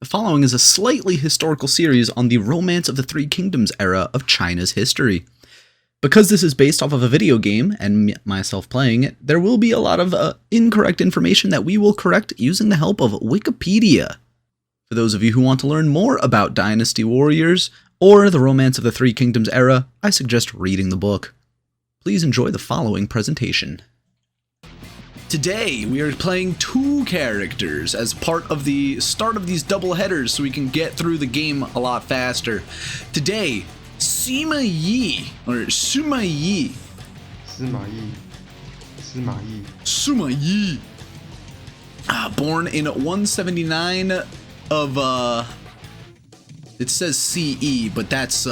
The following is a slightly historical series on the Romance of the Three Kingdoms era of China's history. Because this is based off of a video game, and myself playing it, there will be a lot of incorrect information that we will correct using the help of Wikipedia. For those of you who want to learn more about Dynasty Warriors, or the Romance of the Three Kingdoms era, I suggest reading the book. Please enjoy the following presentation. Today, we are playing two characters as part of the start of these double headers so we can get through the game a lot faster. Today, Sima Yi, or Sima Yi. Sima Yi. Sima Yi. Sima Yi. Born in 179 of, it says CE, but that's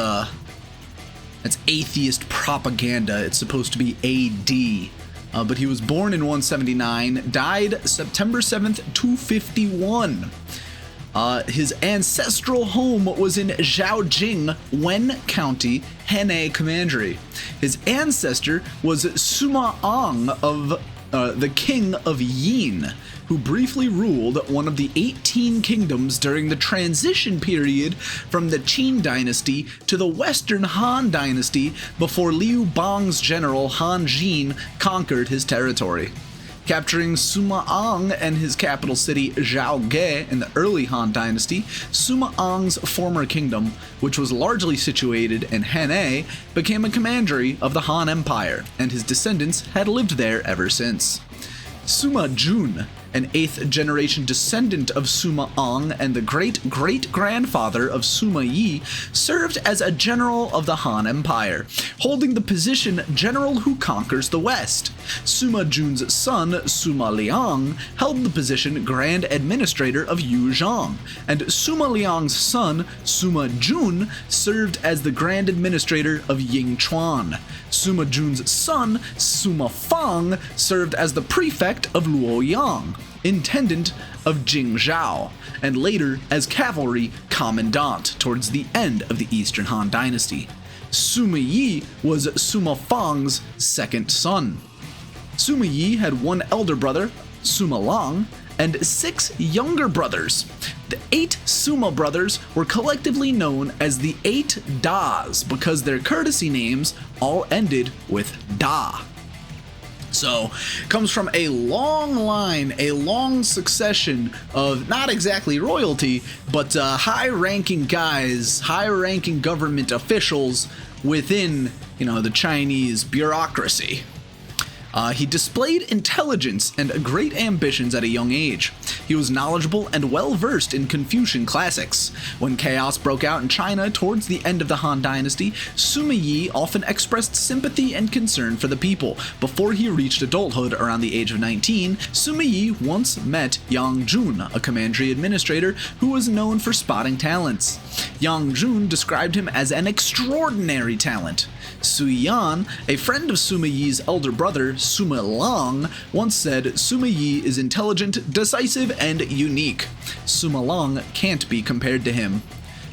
atheist propaganda. It's supposed to be AD. But he was born in 179, died September 7th, 251. His ancestral home was in Zhaojing, Wen County, Hebei Commandery. His ancestor was Sima Yi of the King of Yin, who briefly ruled one of the 18 kingdoms during the transition period from the Qin dynasty to the Western Han dynasty before Liu Bang's general Han Jin conquered his territory. Capturing Sima Yi and his capital city Zhaoge in the early Han dynasty, Sima Yi's former kingdom, which was largely situated in Hebei, became a commandery of the Han Empire, and his descendants had lived there ever since. Sima Jun, an 8th generation descendant of Sima Yi and the great-great-grandfather of Sima Yi, served as a general of the Han Empire, holding the position general who conquers the West. Sima Jun's son, Sima Liang, held the position grand administrator of Yuzhong, and Sima Liang's son, Sima Jun, served as the grand administrator of Yingchuan. Sima Jun's son, Sima Fang, served as the prefect of Luoyang, intendant of Jingzhou, and later as cavalry commandant towards the end of the Eastern Han dynasty. Sima Yi was Sima Fang's second son. Sima Yi had one elder brother, Sima Lang, and 6 younger brothers. The 8 Sima brothers were collectively known as the 8 Das because their courtesy names all ended with Da. So, comes from a long line, a long succession of not exactly royalty, but high-ranking guys, high-ranking government officials within, the Chinese bureaucracy. He displayed intelligence and great ambitions at a young age. He was knowledgeable and well-versed in Confucian classics. When chaos broke out in China towards the end of the Han dynasty, Sima Yi often expressed sympathy and concern for the people. Before he reached adulthood around the age of 19, Sima Yi once met Yang Jun, a commandery administrator who was known for spotting talents. Yang Jun described him as an extraordinary talent. Sui Yan, a friend of Sima Yi's elder brother, Sima Lang, once said, "Sima Yi is intelligent, decisive, and unique. Sima Lang can't be compared to him."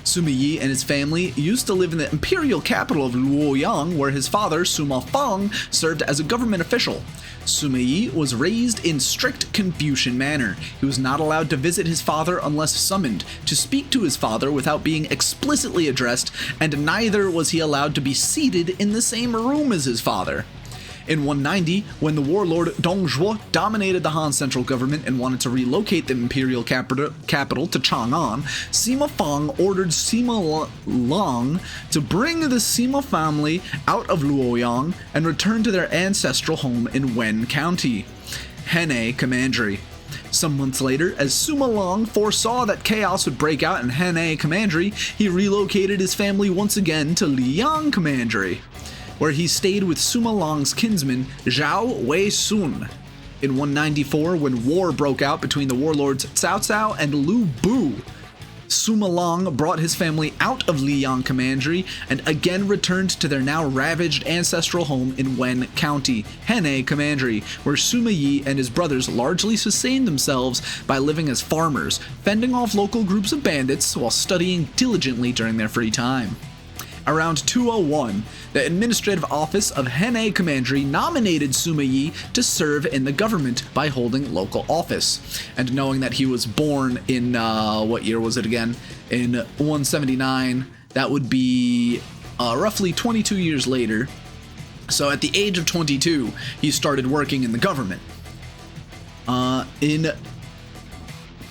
Sima Yi and his family used to live in the imperial capital of Luoyang, where his father, Sima Fang, served as a government official. Sima Yi was raised in strict Confucian manner. He was not allowed to visit his father unless summoned, to speak to his father without being explicitly addressed, and neither was he allowed to be seated in the same room as his father. In 190, when the warlord Dong Zhuo dominated the Han central government and wanted to relocate the imperial capital to Chang'an, Sima Fang ordered Sima Lang to bring the Sima family out of Luoyang and return to their ancestral home in Wen County, Hebei Commandery. Some months later, as Sima Lang foresaw that chaos would break out in Hebei Commandery, he relocated his family once again to Liang Commandery, where he stayed with Sima Lang's kinsman, Zhao Wei Sun. In 194, when war broke out between the warlords Cao Cao and Lu Bu, Sima Lang brought his family out of Liang Commandery and again returned to their now ravaged ancestral home in Wen County, Hebei Commandery, where Sima Yi and his brothers largely sustained themselves by living as farmers, fending off local groups of bandits while studying diligently during their free time. Around 201, the administrative office of Henne Commandery nominated Sima Yi to serve in the government by holding local office. And knowing that he was born in, what year was it again? In 179, that would be roughly 22 years later. So at the age of 22, he started working in the government.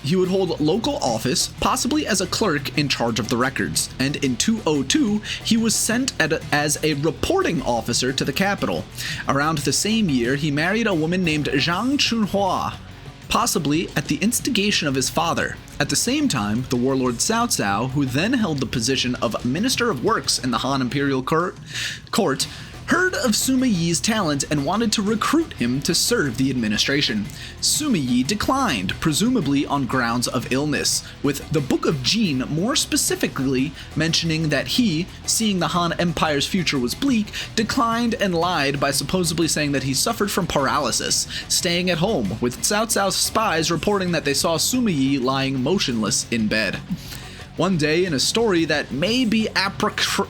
He would hold local office, possibly as a clerk in charge of the records, and in 202, he was sent as a reporting officer to the capital. Around the same year, he married a woman named Zhang Chunhua, possibly at the instigation of his father. At the same time, the warlord Cao Cao, who then held the position of Minister of Works in the Han Imperial Court, heard of Sima Yi's talent and wanted to recruit him to serve the administration. Sima Yi declined, presumably on grounds of illness, with the Book of Jian more specifically mentioning that he, seeing the Han Empire's future was bleak, declined and lied by supposedly saying that he suffered from paralysis, staying at home, with Cao Cao's spies reporting that they saw Sima Yi lying motionless in bed. One day, in a story that may be apocryphal,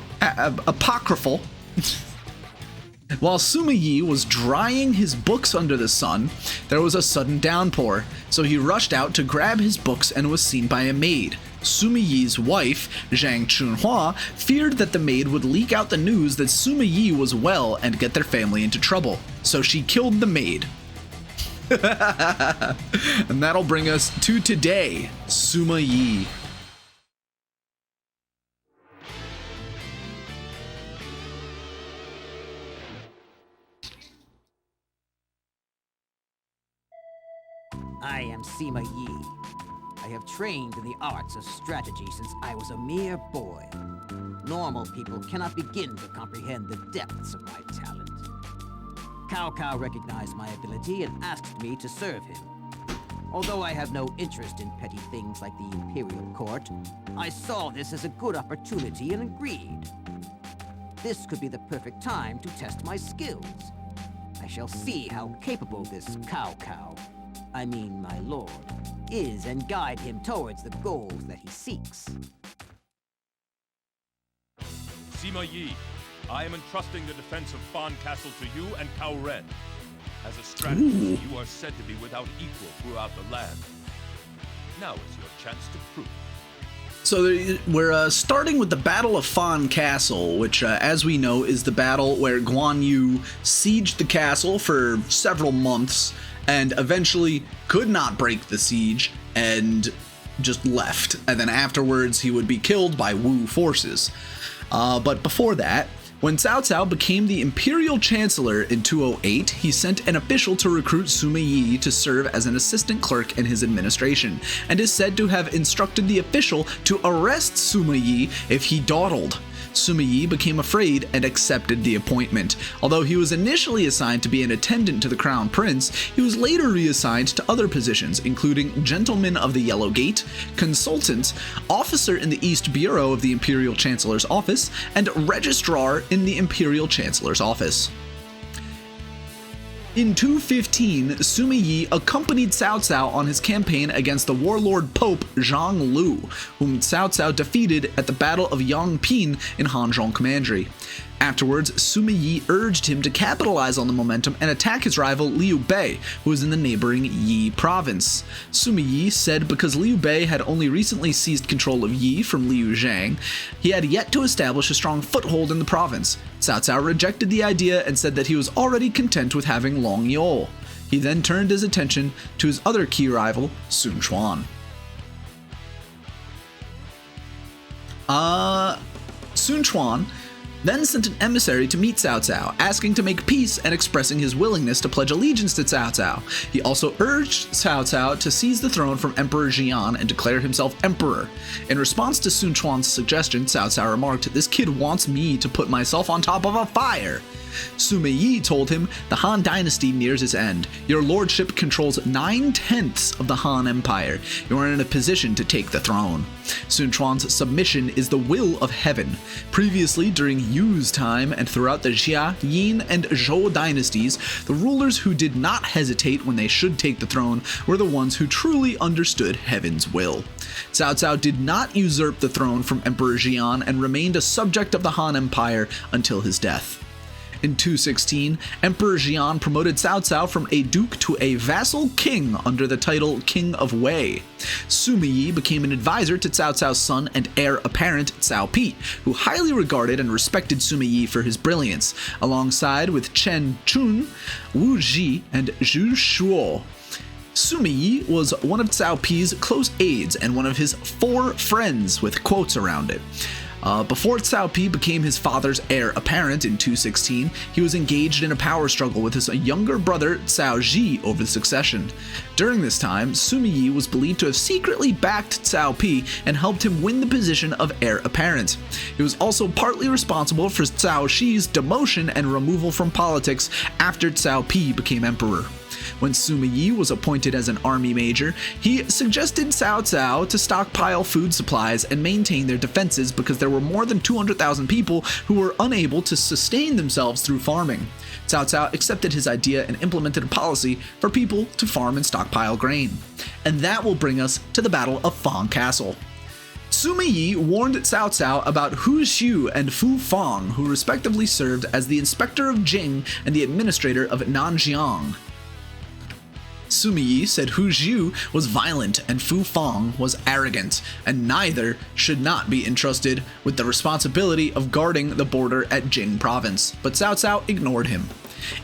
while Sima Yi was drying his books under the sun, there was a sudden downpour, so he rushed out to grab his books and was seen by a maid. Sima Yi's wife, Zhang Chunhua, feared that the maid would leak out the news that Sima Yi was well and get their family into trouble, so she killed the maid. And that'll bring us to today, Sima Yi. I am Sima Yi. I have trained in the arts of strategy since I was a mere boy. Normal people cannot begin to comprehend the depths of my talent. Cao Cao recognized my ability and asked me to serve him. Although I have no interest in petty things like the Imperial Court, I saw this as a good opportunity and agreed. This could be the perfect time to test my skills. I shall see how capable this Cao Cao, I mean my lord, is and guide him towards the goals that he seeks. Sima Yi, I am entrusting the defense of Fan Castle to you and Cao Ren. As a strategist, you are said to be without equal throughout the land. Now is your chance to prove it. So we're starting with the Battle of Fan Castle, which, as we know, is the battle where Guan Yu sieged the castle for several months and eventually could not break the siege and just left. And then afterwards, he would be killed by Wu forces. But before that, when Cao Cao became the Imperial Chancellor in 208, he sent an official to recruit Sima Yi to serve as an assistant clerk in his administration, and is said to have instructed the official to arrest Sima Yi if he dawdled. Sima Yi became afraid and accepted the appointment. Although he was initially assigned to be an attendant to the Crown Prince, he was later reassigned to other positions, including Gentleman of the Yellow Gate, Consultant, Officer in the East Bureau of the Imperial Chancellor's Office, and Registrar in the Imperial Chancellor's Office. In 215, Sima Yi accompanied Cao Cao on his campaign against the warlord Pope Zhang Lu, whom Cao Cao defeated at the Battle of Yangping in Hanzhong Commandery. Afterwards, Sima Yi urged him to capitalize on the momentum and attack his rival Liu Bei, who was in the neighboring Yi province. Sima Yi said because Liu Bei had only recently seized control of Yi from Liu Zhang, he had yet to establish a strong foothold in the province. Cao Cao rejected the idea and said that he was already content with having Long Yole. He then turned his attention to his other key rival, Sun Quan. Sun Quan then sent an emissary to meet Cao Cao, asking to make peace and expressing his willingness to pledge allegiance to Cao Cao. He also urged Cao Cao to seize the throne from Emperor Jian and declare himself emperor. In response to Sun Quan's suggestion, Cao Cao remarked, "This kid wants me to put myself on top of a fire." Sima Yi told him, "The Han dynasty nears its end. Your lordship controls 9/10 of the Han Empire. You are in a position to take the throne. Sun Quan's submission is the will of heaven. Previously, during Yu's time and throughout the Jia, Yin, and Zhou dynasties, the rulers who did not hesitate when they should take the throne were the ones who truly understood heaven's will." Cao Cao did not usurp the throne from Emperor Jian and remained a subject of the Han Empire until his death. In 216, Emperor Jian promoted Cao Cao from a duke to a vassal king under the title King of Wei. Sima Yi became an advisor to Cao Cao's son and heir apparent Cao Pi, who highly regarded and respected Sima Yi for his brilliance, alongside with Chen Chun, Wu Ji, and Zhu Shuo. Sima Yi was one of Cao Pi's close aides and one of his 4 friends, with quotes around it. Before Cao Pi became his father's heir apparent in 216, he was engaged in a power struggle with his younger brother Cao Ji over the succession. During this time, Sima Yi was believed to have secretly backed Cao Pi and helped him win the position of heir apparent. He was also partly responsible for Cao Shi's demotion and removal from politics after Cao Pi became emperor. When Sima Yi was appointed as an army major, he suggested Cao Cao to stockpile food supplies and maintain their defenses because there were more than 200,000 people who were unable to sustain themselves through farming. Cao Cao accepted his idea and implemented a policy for people to farm and stockpile grain. And that will bring us to the Battle of Fang Castle. Sima Yi warned Cao Cao about Hu Xiu and Fu Fang, who respectively served as the inspector of Jing and the administrator of Nanjiang. Sima Yi said Hu Xiu was violent and Fu Fang was arrogant, and neither should not be entrusted with the responsibility of guarding the border at Jing province, but Cao Cao ignored him.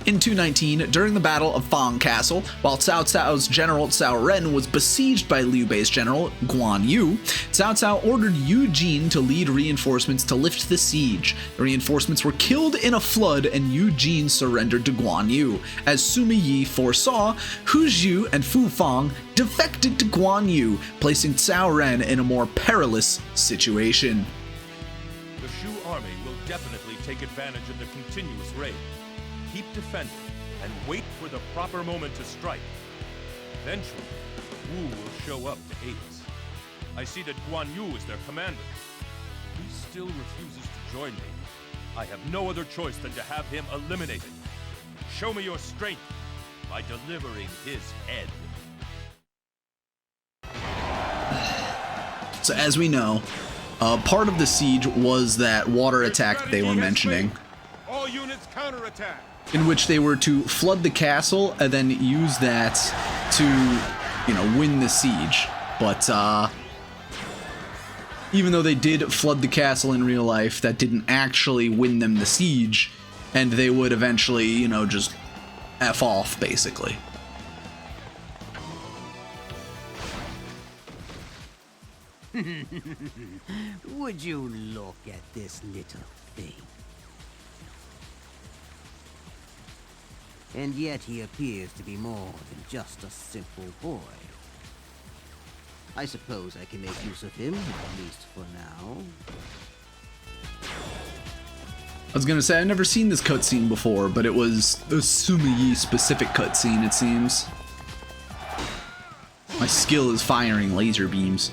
In 219, during the Battle of Fang Castle, while Cao Cao's general Cao Ren was besieged by Liu Bei's general Guan Yu, Cao Cao ordered Yu Jin to lead reinforcements to lift the siege. The reinforcements were killed in a flood and Yu Jin surrendered to Guan Yu. As Sima Yi foresaw, Hu Xiu and Fu Fang defected to Guan Yu, placing Cao Ren in a more perilous situation. The Shu army will definitely take advantage of the continuous raid. Keep defending and wait for the proper moment to strike. Eventually, Wu will show up to aid us. I see that Guan Yu is their commander. He still refuses to join me. I have no other choice than to have him eliminated. Show me your strength by delivering his head. So as we know, part of the siege was that water attack that they were mentioning. All units counterattack. In which they were to flood the castle and then use that to, win the siege. But even though they did flood the castle in real life, that didn't actually win them the siege, and they would eventually, just F off, basically. Would you look at this little thing? And yet he appears to be more than just a simple boy. I suppose I can make use of him, at least for now. I was gonna say, I've never seen this cutscene before, but it was a Sima Yi specific cutscene, it seems. My skill is firing laser beams.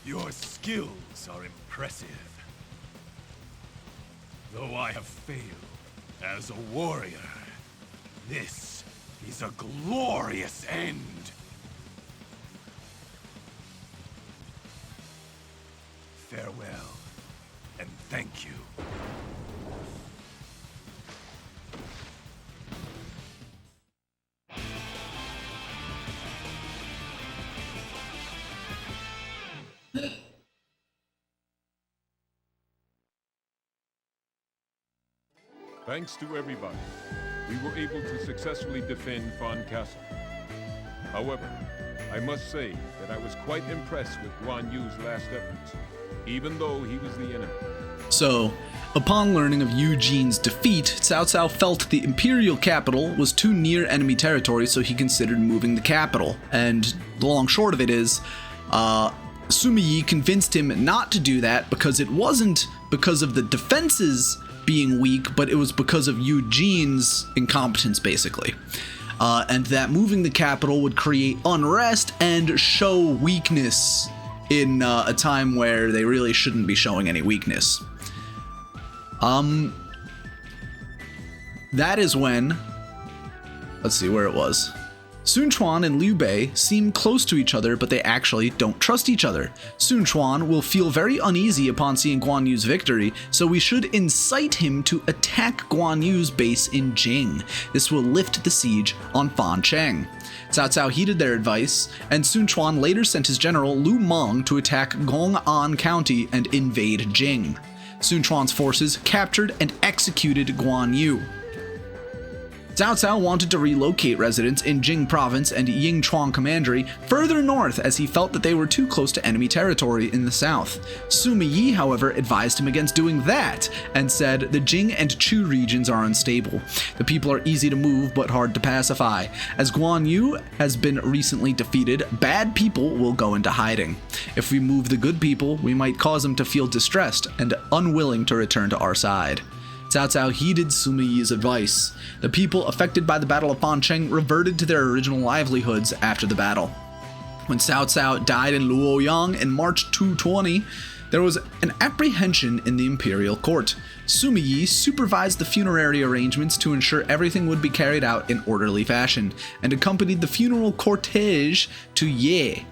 Your skills are impressive. Though I have failed as a warrior, this is a glorious end. Farewell, and thank you. Thanks to everybody, we were able to successfully defend Fang Castle. However, I must say that I was quite impressed with Guan Yu's last efforts, even though he was the enemy. So, upon learning of Yu Jin's defeat, Cao Cao felt the imperial capital was too near enemy territory, so he considered moving the capital. And the long short of it is, Sima Yi convinced him not to do that because it wasn't because of the defenses being weak, but it was because of Eugene's incompetence, basically. And that moving the capital would create unrest and show weakness in a time where they really shouldn't be showing any weakness. That is when, let's see where it was. Sun Quan and Liu Bei seem close to each other, but they actually don't trust each other. Sun Quan will feel very uneasy upon seeing Guan Yu's victory, so we should incite him to attack Guan Yu's base in Jing. This will lift the siege on Fan Cheng. Cao Cao heeded their advice, and Sun Quan later sent his general Lu Meng to attack Gong'an County and invade Jing. Sun Quan's forces captured and executed Guan Yu. Cao Cao wanted to relocate residents in Jing Province and Yingchuan Commandery further north as he felt that they were too close to enemy territory in the south. Sima Yi, however, advised him against doing that and said the Jing and Chu regions are unstable. The people are easy to move but hard to pacify. As Guan Yu has been recently defeated, bad people will go into hiding. If we move the good people, we might cause them to feel distressed and unwilling to return to our side. Cao Cao heeded Sima Yi's advice. The people affected by the Battle of Fan Cheng reverted to their original livelihoods after the battle. When Cao Cao died in Luoyang in March 220, there was an apprehension in the imperial court. Sima Yi supervised the funerary arrangements to ensure everything would be carried out in orderly fashion, and accompanied the funeral cortege to Ye,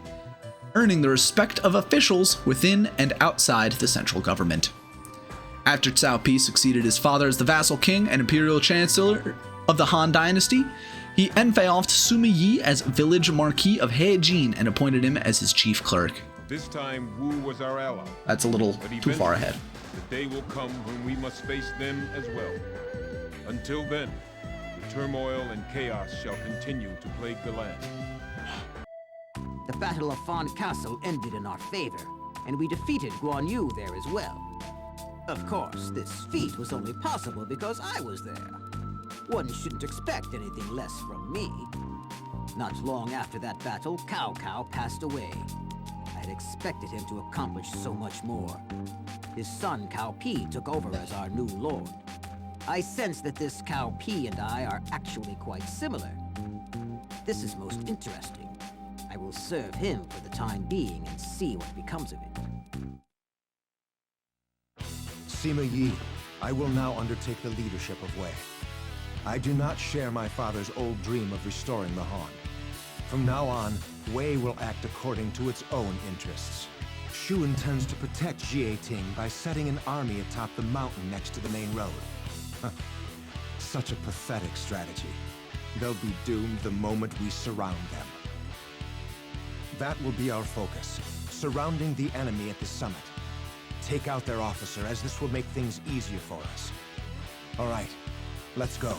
earning the respect of officials within and outside the central government. After Cao Pi succeeded his father as the vassal king and imperial chancellor of the Han dynasty, he enfeoffed Sima Yi as village marquis of Heijin and appointed him as his chief clerk. This time Wu was our ally. That's a little too far ahead. The day will come when we must face them as well. Until then, the turmoil and chaos shall continue to plague the land. The Battle of Fan Castle ended in our favor, and we defeated Guan Yu there as well. Of course, this feat was only possible because I was there. One shouldn't expect anything less from me. Not long after that battle, Cao Cao passed away. I had expected him to accomplish so much more. His son Cao Pi took over as our new lord. I sense that this Cao Pi and I are actually quite similar. This is most interesting. I will serve him for the time being and see what becomes of it. Sima Yi, I will now undertake the leadership of Wei. I do not share my father's old dream of restoring the Han. From now on, Wei will act according to its own interests. Shu intends to protect Jieting by setting an army atop the mountain next to the main road. Such a pathetic strategy. They'll be doomed the moment we surround them. That will be our focus, surrounding the enemy at the summit. Take out their officer, as this will make things easier for us. All right, let's go.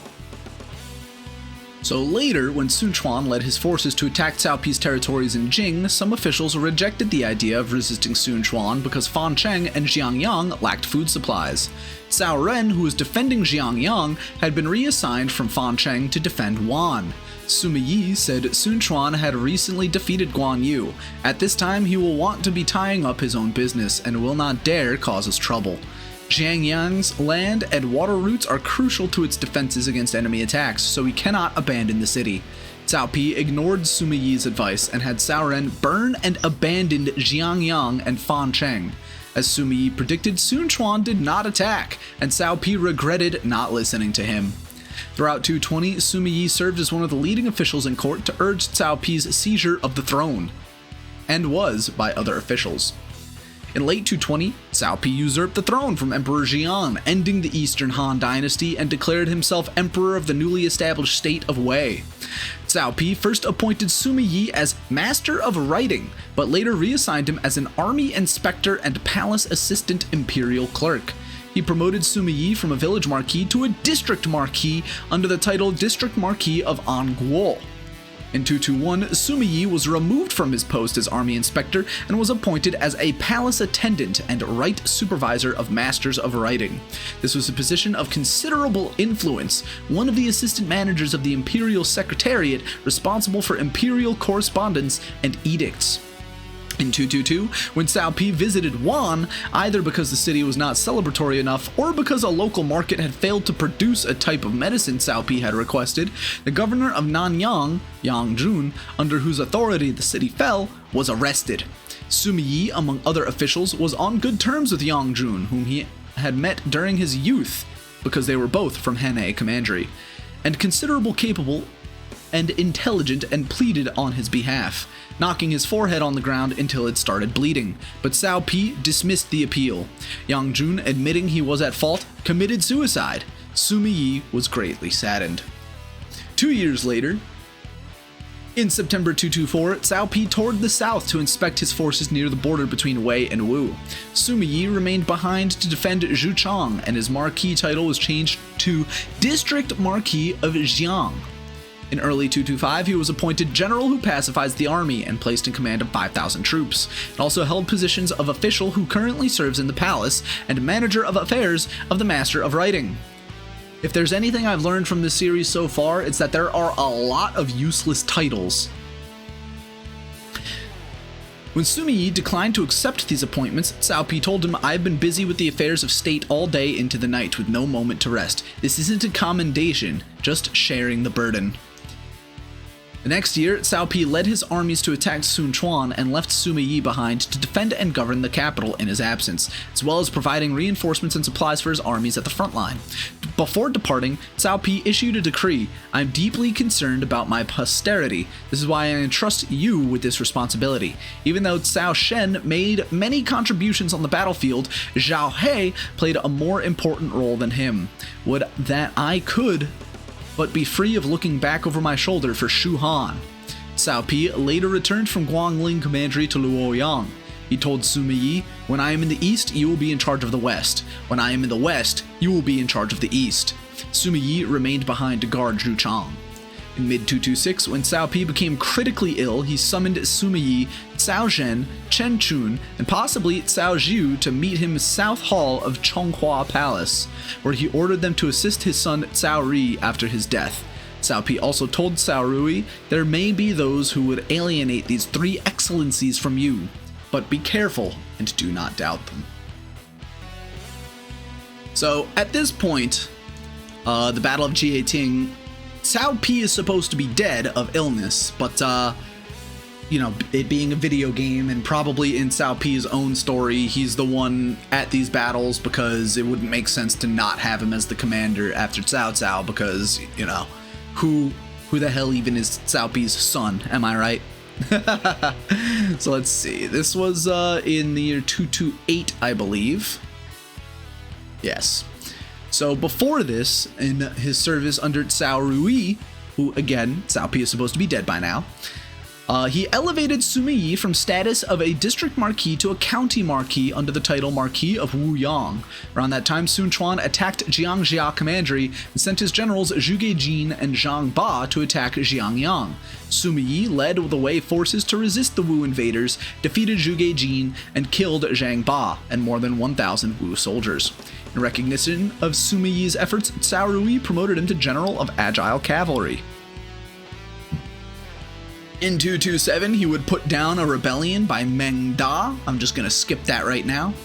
So later, when Sun Quan led his forces to attack Cao Pi's territories in Jing, some officials rejected the idea of resisting Sun Quan because Fan Cheng and Xiangyang lacked food supplies. Cao Ren, who was defending Xiangyang, had been reassigned from Fan Cheng to defend Wan. Sima Yi said Sun Quan had recently defeated Guan Yu. At this time, he will want to be tying up his own business and will not dare cause us trouble. Xiangyang's land and water routes are crucial to its defenses against enemy attacks, so he cannot abandon the city. Cao Pi ignored Sima Yi's advice and had Cao Ren burn and abandon Xiangyang and Fan Cheng. As Sima Yi predicted, Sun Quan did not attack, and Cao Pi regretted not listening to him. Throughout 220, Sima Yi served as one of the leading officials in court to urge Cao Pi's seizure of the throne, and was by other officials. In late 220, Cao Pi usurped the throne from Emperor Jian, ending the Eastern Han dynasty, and declared himself emperor of the newly established state of Wei. Cao Pi first appointed Sima Yi as Master of Writing, but later reassigned him as an army inspector and palace assistant imperial clerk. He promoted Sima Yi from a village marquis to a district marquis under the title District Marquis of Anguo. In 221, Sima Yi was removed from his post as army inspector and was appointed as a palace attendant and right supervisor of masters of writing. This was a position of considerable influence, one of the assistant managers of the imperial secretariat responsible for imperial correspondence and edicts. In 222, when Cao Pi visited Wuhan, either because the city was not celebratory enough or because a local market had failed to produce a type of medicine Cao Pi had requested, the governor of Nanyang, Yang Jun, under whose authority the city fell, was arrested. Sima Yi, among other officials, was on good terms with Yang Jun, whom he had met during his youth, because they were both from Hebei Commandery, and considerable capable and intelligent, and pleaded on his behalf, knocking his forehead on the ground until it started bleeding. But Cao Pi dismissed the appeal. Yang Jun, admitting he was at fault, committed suicide. Sima Yi was greatly saddened. 2 years later, in September 224, Cao Pi toured the south to inspect his forces near the border between Wei and Wu. Sima Yi remained behind to defend Zhuchang, and his marquis title was changed to District Marquis of Jian. In early 225, he was appointed general who pacifies the army and placed in command of 5,000 troops. It also held positions of official who currently serves in the palace and manager of affairs of the Master of Writing. If there's anything I've learned from this series so far, it's that there are a lot of useless titles. When Sima Yi declined to accept these appointments, Cao Pi told him, "I've been busy with the affairs of state all day into the night with no moment to rest. This isn't a commendation, just sharing the burden." The next year, Cao Pi led his armies to attack Sun Quan and left Sima Yi behind to defend and govern the capital in his absence, as well as providing reinforcements and supplies for his armies at the front line. Before departing, Cao Pi issued a decree: "I'm deeply concerned about my posterity. This is why I entrust you with this responsibility." Even though Cao Shen made many contributions on the battlefield, Zhao He played a more important role than him. Would that I could but be free of looking back over my shoulder for Shu Han. Cao Pi later returned from Guangling Commandery to Luoyang. He told Sima Yi, "When I am in the east, you will be in charge of the west. When I am in the west, you will be in charge of the east." Sima Yi remained behind to guard Zhuchang. In mid-226, when Cao Pi became critically ill, he summoned Sima Yi, Cao Zhen, Chen Chun, and possibly Cao Zhu to meet him in South Hall of Chonghua Palace, where he ordered them to assist his son Cao Ri after his death. Cao Pi also told Cao Rui, "There may be those who would alienate these three excellencies from you, but be careful and do not doubt them." So, at this point, the Battle of Jieting, Cao Pi is supposed to be dead of illness, but, you know, it being a video game and probably in Cao Pi's own story, he's the one at these battles because it wouldn't make sense to not have him as the commander after Cao Cao because, you know, who the hell even is Cao Pi's son, am I right? So let's see, this was in the year 228, I believe. Yes. So before this, in his service under Cao Rui, who again, Cao Pi is supposed to be dead by now, he elevated Sima Yi from status of a district marquis to a county marquis under the title Marquis of Wuyang. Around that time, Sun Quan attacked Jiangjia Commandery and sent his generals Zhuge Jin and Zhang Ba to attack Jiangyang. Sima Yi led the Wei forces to resist the Wu invaders, defeated Zhuge Jin, and killed Zhang Ba and more than 1,000 Wu soldiers. In recognition of Sima Yi's efforts, Cao Rui promoted him to General of Agile Cavalry. In 227, he would put down a rebellion by Meng Da. I'm just going to skip that right now.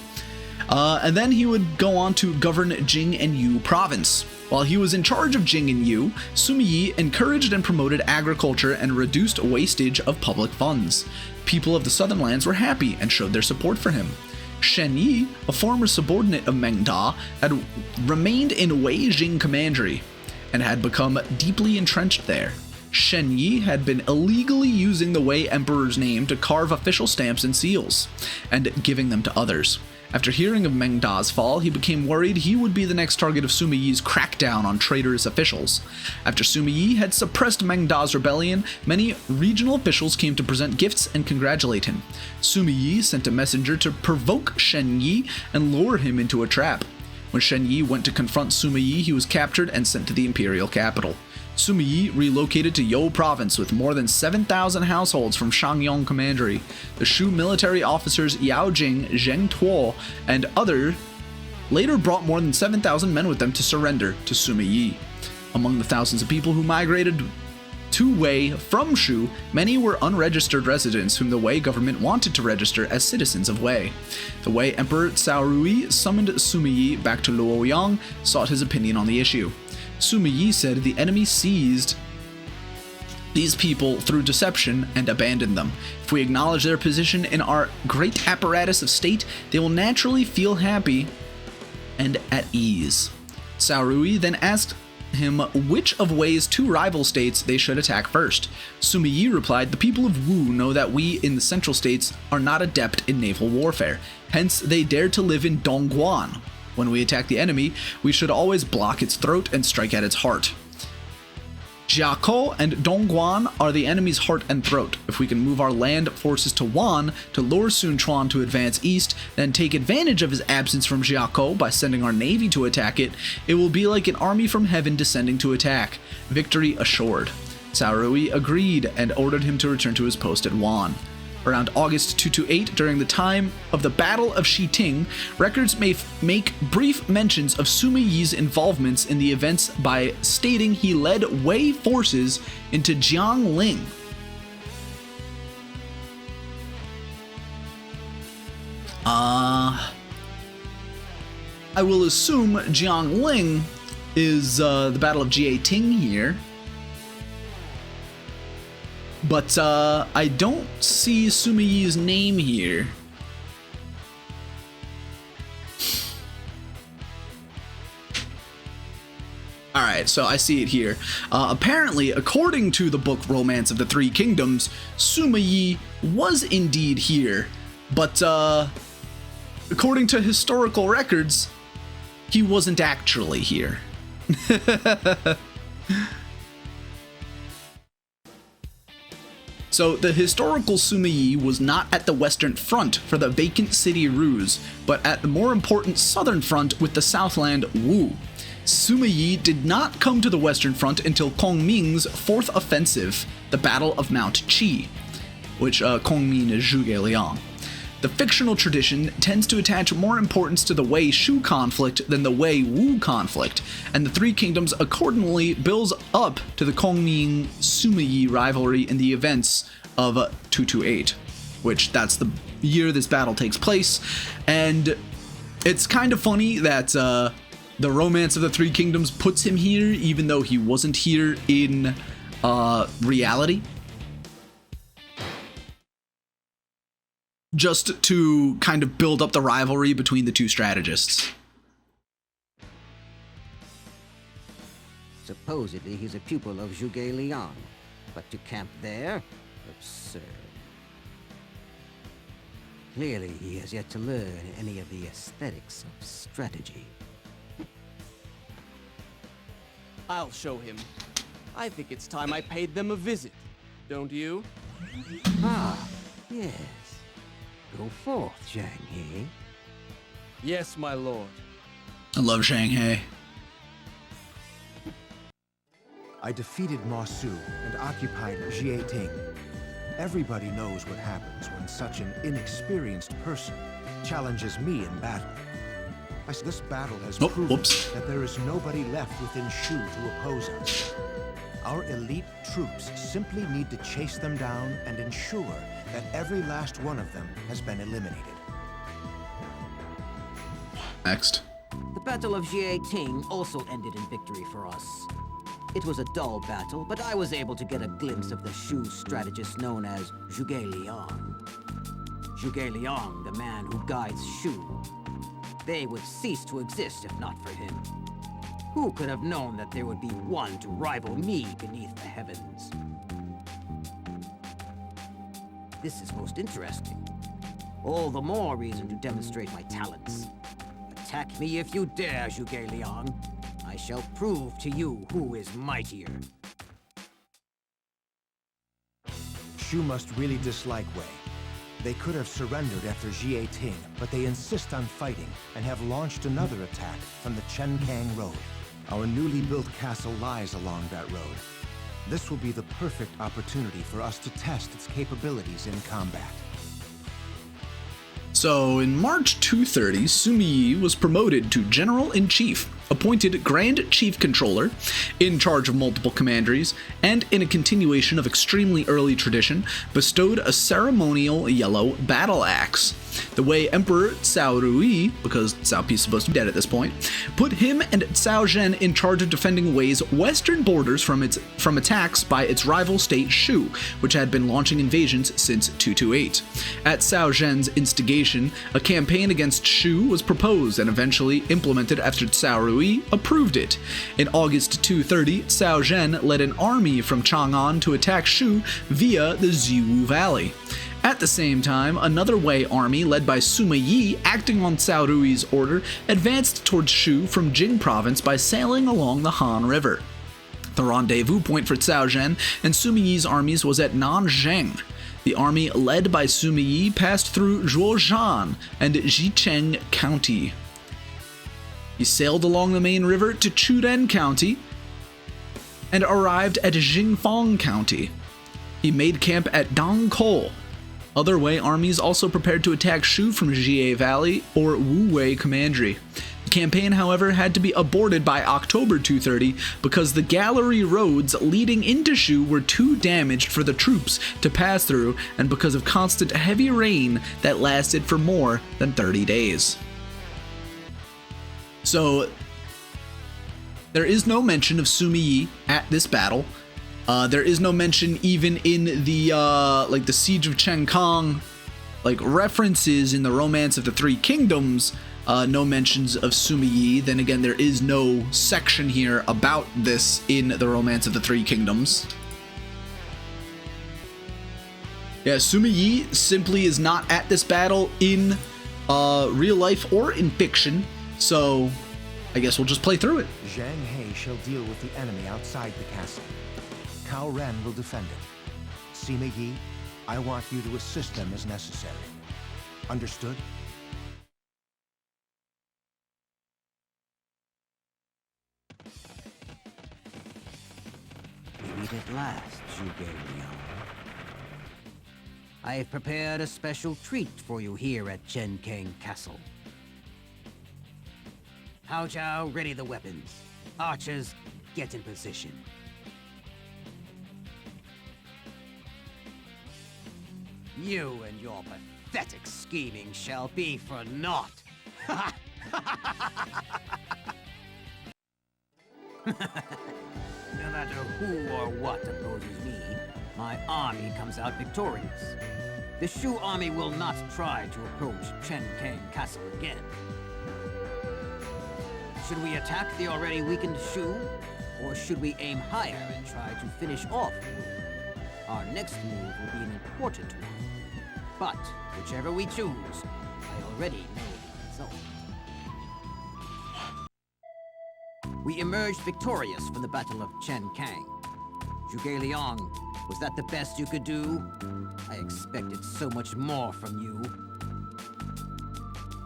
And then he would go on to govern Jing and Yu province. While he was in charge of Jing and Yu, Sima Yi encouraged and promoted agriculture and reduced wastage of public funds. People of the southern lands were happy and showed their support for him. Shen Yi, a former subordinate of Meng Da, had remained in Wei Jing Commandery and had become deeply entrenched there. Shen Yi had been illegally using the Wei Emperor's name to carve official stamps and seals, and giving them to others. After hearing of Meng Da's fall, he became worried he would be the next target of Sima Yi's crackdown on traitorous officials. After Sima Yi had suppressed Meng Da's rebellion, many regional officials came to present gifts and congratulate him. Sima Yi sent a messenger to provoke Shen Yi and lure him into a trap. When Shen Yi went to confront Sima Yi, he was captured and sent to the imperial capital. Sima Yi relocated to You province with more than 7,000 households from Shangyong Commandery. The Shu military officers Yao Jing, Zheng Tuo, and others later brought more than 7,000 men with them to surrender to Sima Yi. Among the thousands of people who migrated To Wei from Shu, many were unregistered residents whom the Wei government wanted to register as citizens of Wei. The Wei Emperor Cao Rui summoned Sima Yi back to Luoyang, sought his opinion on the issue. Sima Yi said the enemy seized these people through deception and abandoned them. If we acknowledge their position in our great apparatus of state, they will naturally feel happy and at ease. Cao Rui then asked him which of Wei's 2 rival states they should attack first. Sima Yi replied, the people of Wu know that we in the central states are not adept in naval warfare, hence they dare to live in Dongguan. When we attack the enemy, we should always block its throat and strike at its heart. Jiakou and Dongguan are the enemy's heart and throat. If we can move our land forces to Wan to lure Sun Quan to advance east, then take advantage of his absence from Jiakou by sending our navy to attack it, it will be like an army from heaven descending to attack. Victory assured. Cao Rui agreed and ordered him to return to his post at Wan. Around August 228, during the time of the Battle of Shiting, records may make brief mentions of Sima Yi's involvements in the events by stating he led Wei forces into Jiangling. I will assume Jiangling is the Battle of Jieting here. But I don't see Sima Yi's name here. Alright, so I see it here. Apparently, according to the book Romance of the Three Kingdoms, Sima Yi was indeed here. But according to historical records, he wasn't actually here. So the historical Sima Yi was not at the Western Front for the vacant city Ruse, but at the more important Southern Front with the Southland Wu. Sima Yi did not come to the Western Front until Kongming's 4th offensive, the Battle of Mount Qi, which Kongming is Zhuge Liang. The fictional tradition tends to attach more importance to the Wei-Shu conflict than the Wei-Wu conflict, and the Three Kingdoms accordingly builds up to the Kongming-Sima Yi rivalry in the events of 228, which that's the year this battle takes place. And it's kind of funny that the Romance of the Three Kingdoms puts him here, even though he wasn't here in reality. Just to kind of build up the rivalry between the two strategists. Supposedly he's a pupil of Zhuge Liang, but to camp there? Absurd. Clearly he has yet to learn any of the aesthetics of strategy. I'll show him. I think it's time I paid them a visit. Don't you? Ah, yes. Go forth, Zhang He. Yes, my lord. I love Shanghai. I defeated Ma Su and occupied Jieting. Everybody knows what happens when such an inexperienced person challenges me in battle. This battle has proven that there is nobody left within Shu to oppose us. Our elite troops simply need to chase them down and ensure that every last one of them has been eliminated. Next. The Battle of Jieting also ended in victory for us. It was a dull battle, but I was able to get a glimpse of the Shu strategist known as Zhuge Liang. Zhuge Liang, the man who guides Shu. They would cease to exist if not for him. Who could have known that there would be one to rival me beneath the heavens? This is most interesting. All the more reason to demonstrate my talents. Attack me if you dare, Zhuge Liang. I shall prove to you who is mightier. Shu must really dislike Wei. They could have surrendered after Jieting, but they insist on fighting and have launched another attack from the Chenkang Road. Our newly built castle lies along that road. This will be the perfect opportunity for us to test its capabilities in combat. So in March 230, Sima Yi was promoted to General-in-Chief. appointed Grand Chief Controller, in charge of multiple commanderies, and in a continuation of extremely early tradition, bestowed a ceremonial yellow battle axe. The Wei Emperor Cao Rui, because Cao Pi is supposed to be dead at this point, put him and Cao Zhen in charge of defending Wei's western borders from attacks by its rival state Shu, which had been launching invasions since 228. At Cao Zhen's instigation, a campaign against Shu was proposed and eventually implemented after Cao Rui approved it. In August 230, Cao Zhen led an army from Chang'an to attack Shu via the Ziwu Valley. At the same time, another Wei army led by Sima Yi, acting on Cao Rui's order, advanced towards Shu from Jing province by sailing along the Han River. The rendezvous point for Cao Zhen and Sima Yi's armies was at Nanjing. The army led by Sima Yi passed through Zhuozhan and Jicheng County. He sailed along the main river to Churen County and arrived at Jingfang County. He made camp at Dangkou. Other Wei armies also prepared to attack Shu from Jie Valley or Wu Wei Commandery. The campaign, however, had to be aborted by October 230 because the gallery roads leading into Shu were too damaged for the troops to pass through, and because of constant heavy rain that lasted for more than 30 days. So, there is no mention of Sima Yi at this battle. There is no mention even in the the Siege of Chenkang, references in the Romance of the Three Kingdoms. No mentions of Sima Yi. Then again, there is no section here about this in the Romance of the Three Kingdoms. Yeah, Sima Yi simply is not at this battle in real life or in fiction. So, I guess we'll just play through it. Zhang He shall deal with the enemy outside the castle. Cao Ren will defend it. Sima Yi, I want you to assist them as necessary. Understood? We meet at last, Zhuge Liang. I have prepared a special treat for you here at Chenkang Castle. Cao Cao, ready the weapons. Archers, get in position. You and your pathetic scheming shall be for naught. No matter who or what opposes me, my army comes out victorious. The Shu army will not try to approach Chenkang Castle again. Should we attack the already weakened Shu, or should we aim higher and try to finish off Wu? Our next move will be an important one. But whichever we choose, I already know the result. We emerged victorious from the Battle of Chenkang. Zhuge Liang, was that the best you could do? I expected so much more from you.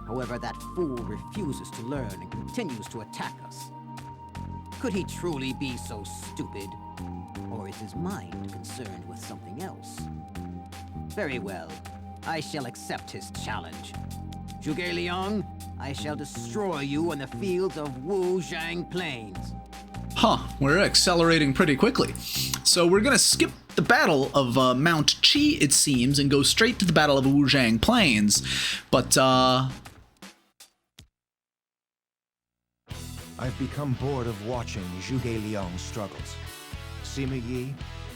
However, that fool refuses to learn and continues to attack us. Could he truly be so stupid? Or is his mind concerned with something else? Very well. I shall accept his challenge. Zhuge Liang, I shall destroy you on the fields of Wuzhang Plains. Huh, we're accelerating pretty quickly. So we're gonna skip the Battle of Mount Qi, it seems, and go straight to the Battle of Wuzhang Plains. But, I've become bored of watching Zhuge Liang's struggles. Sima Yi,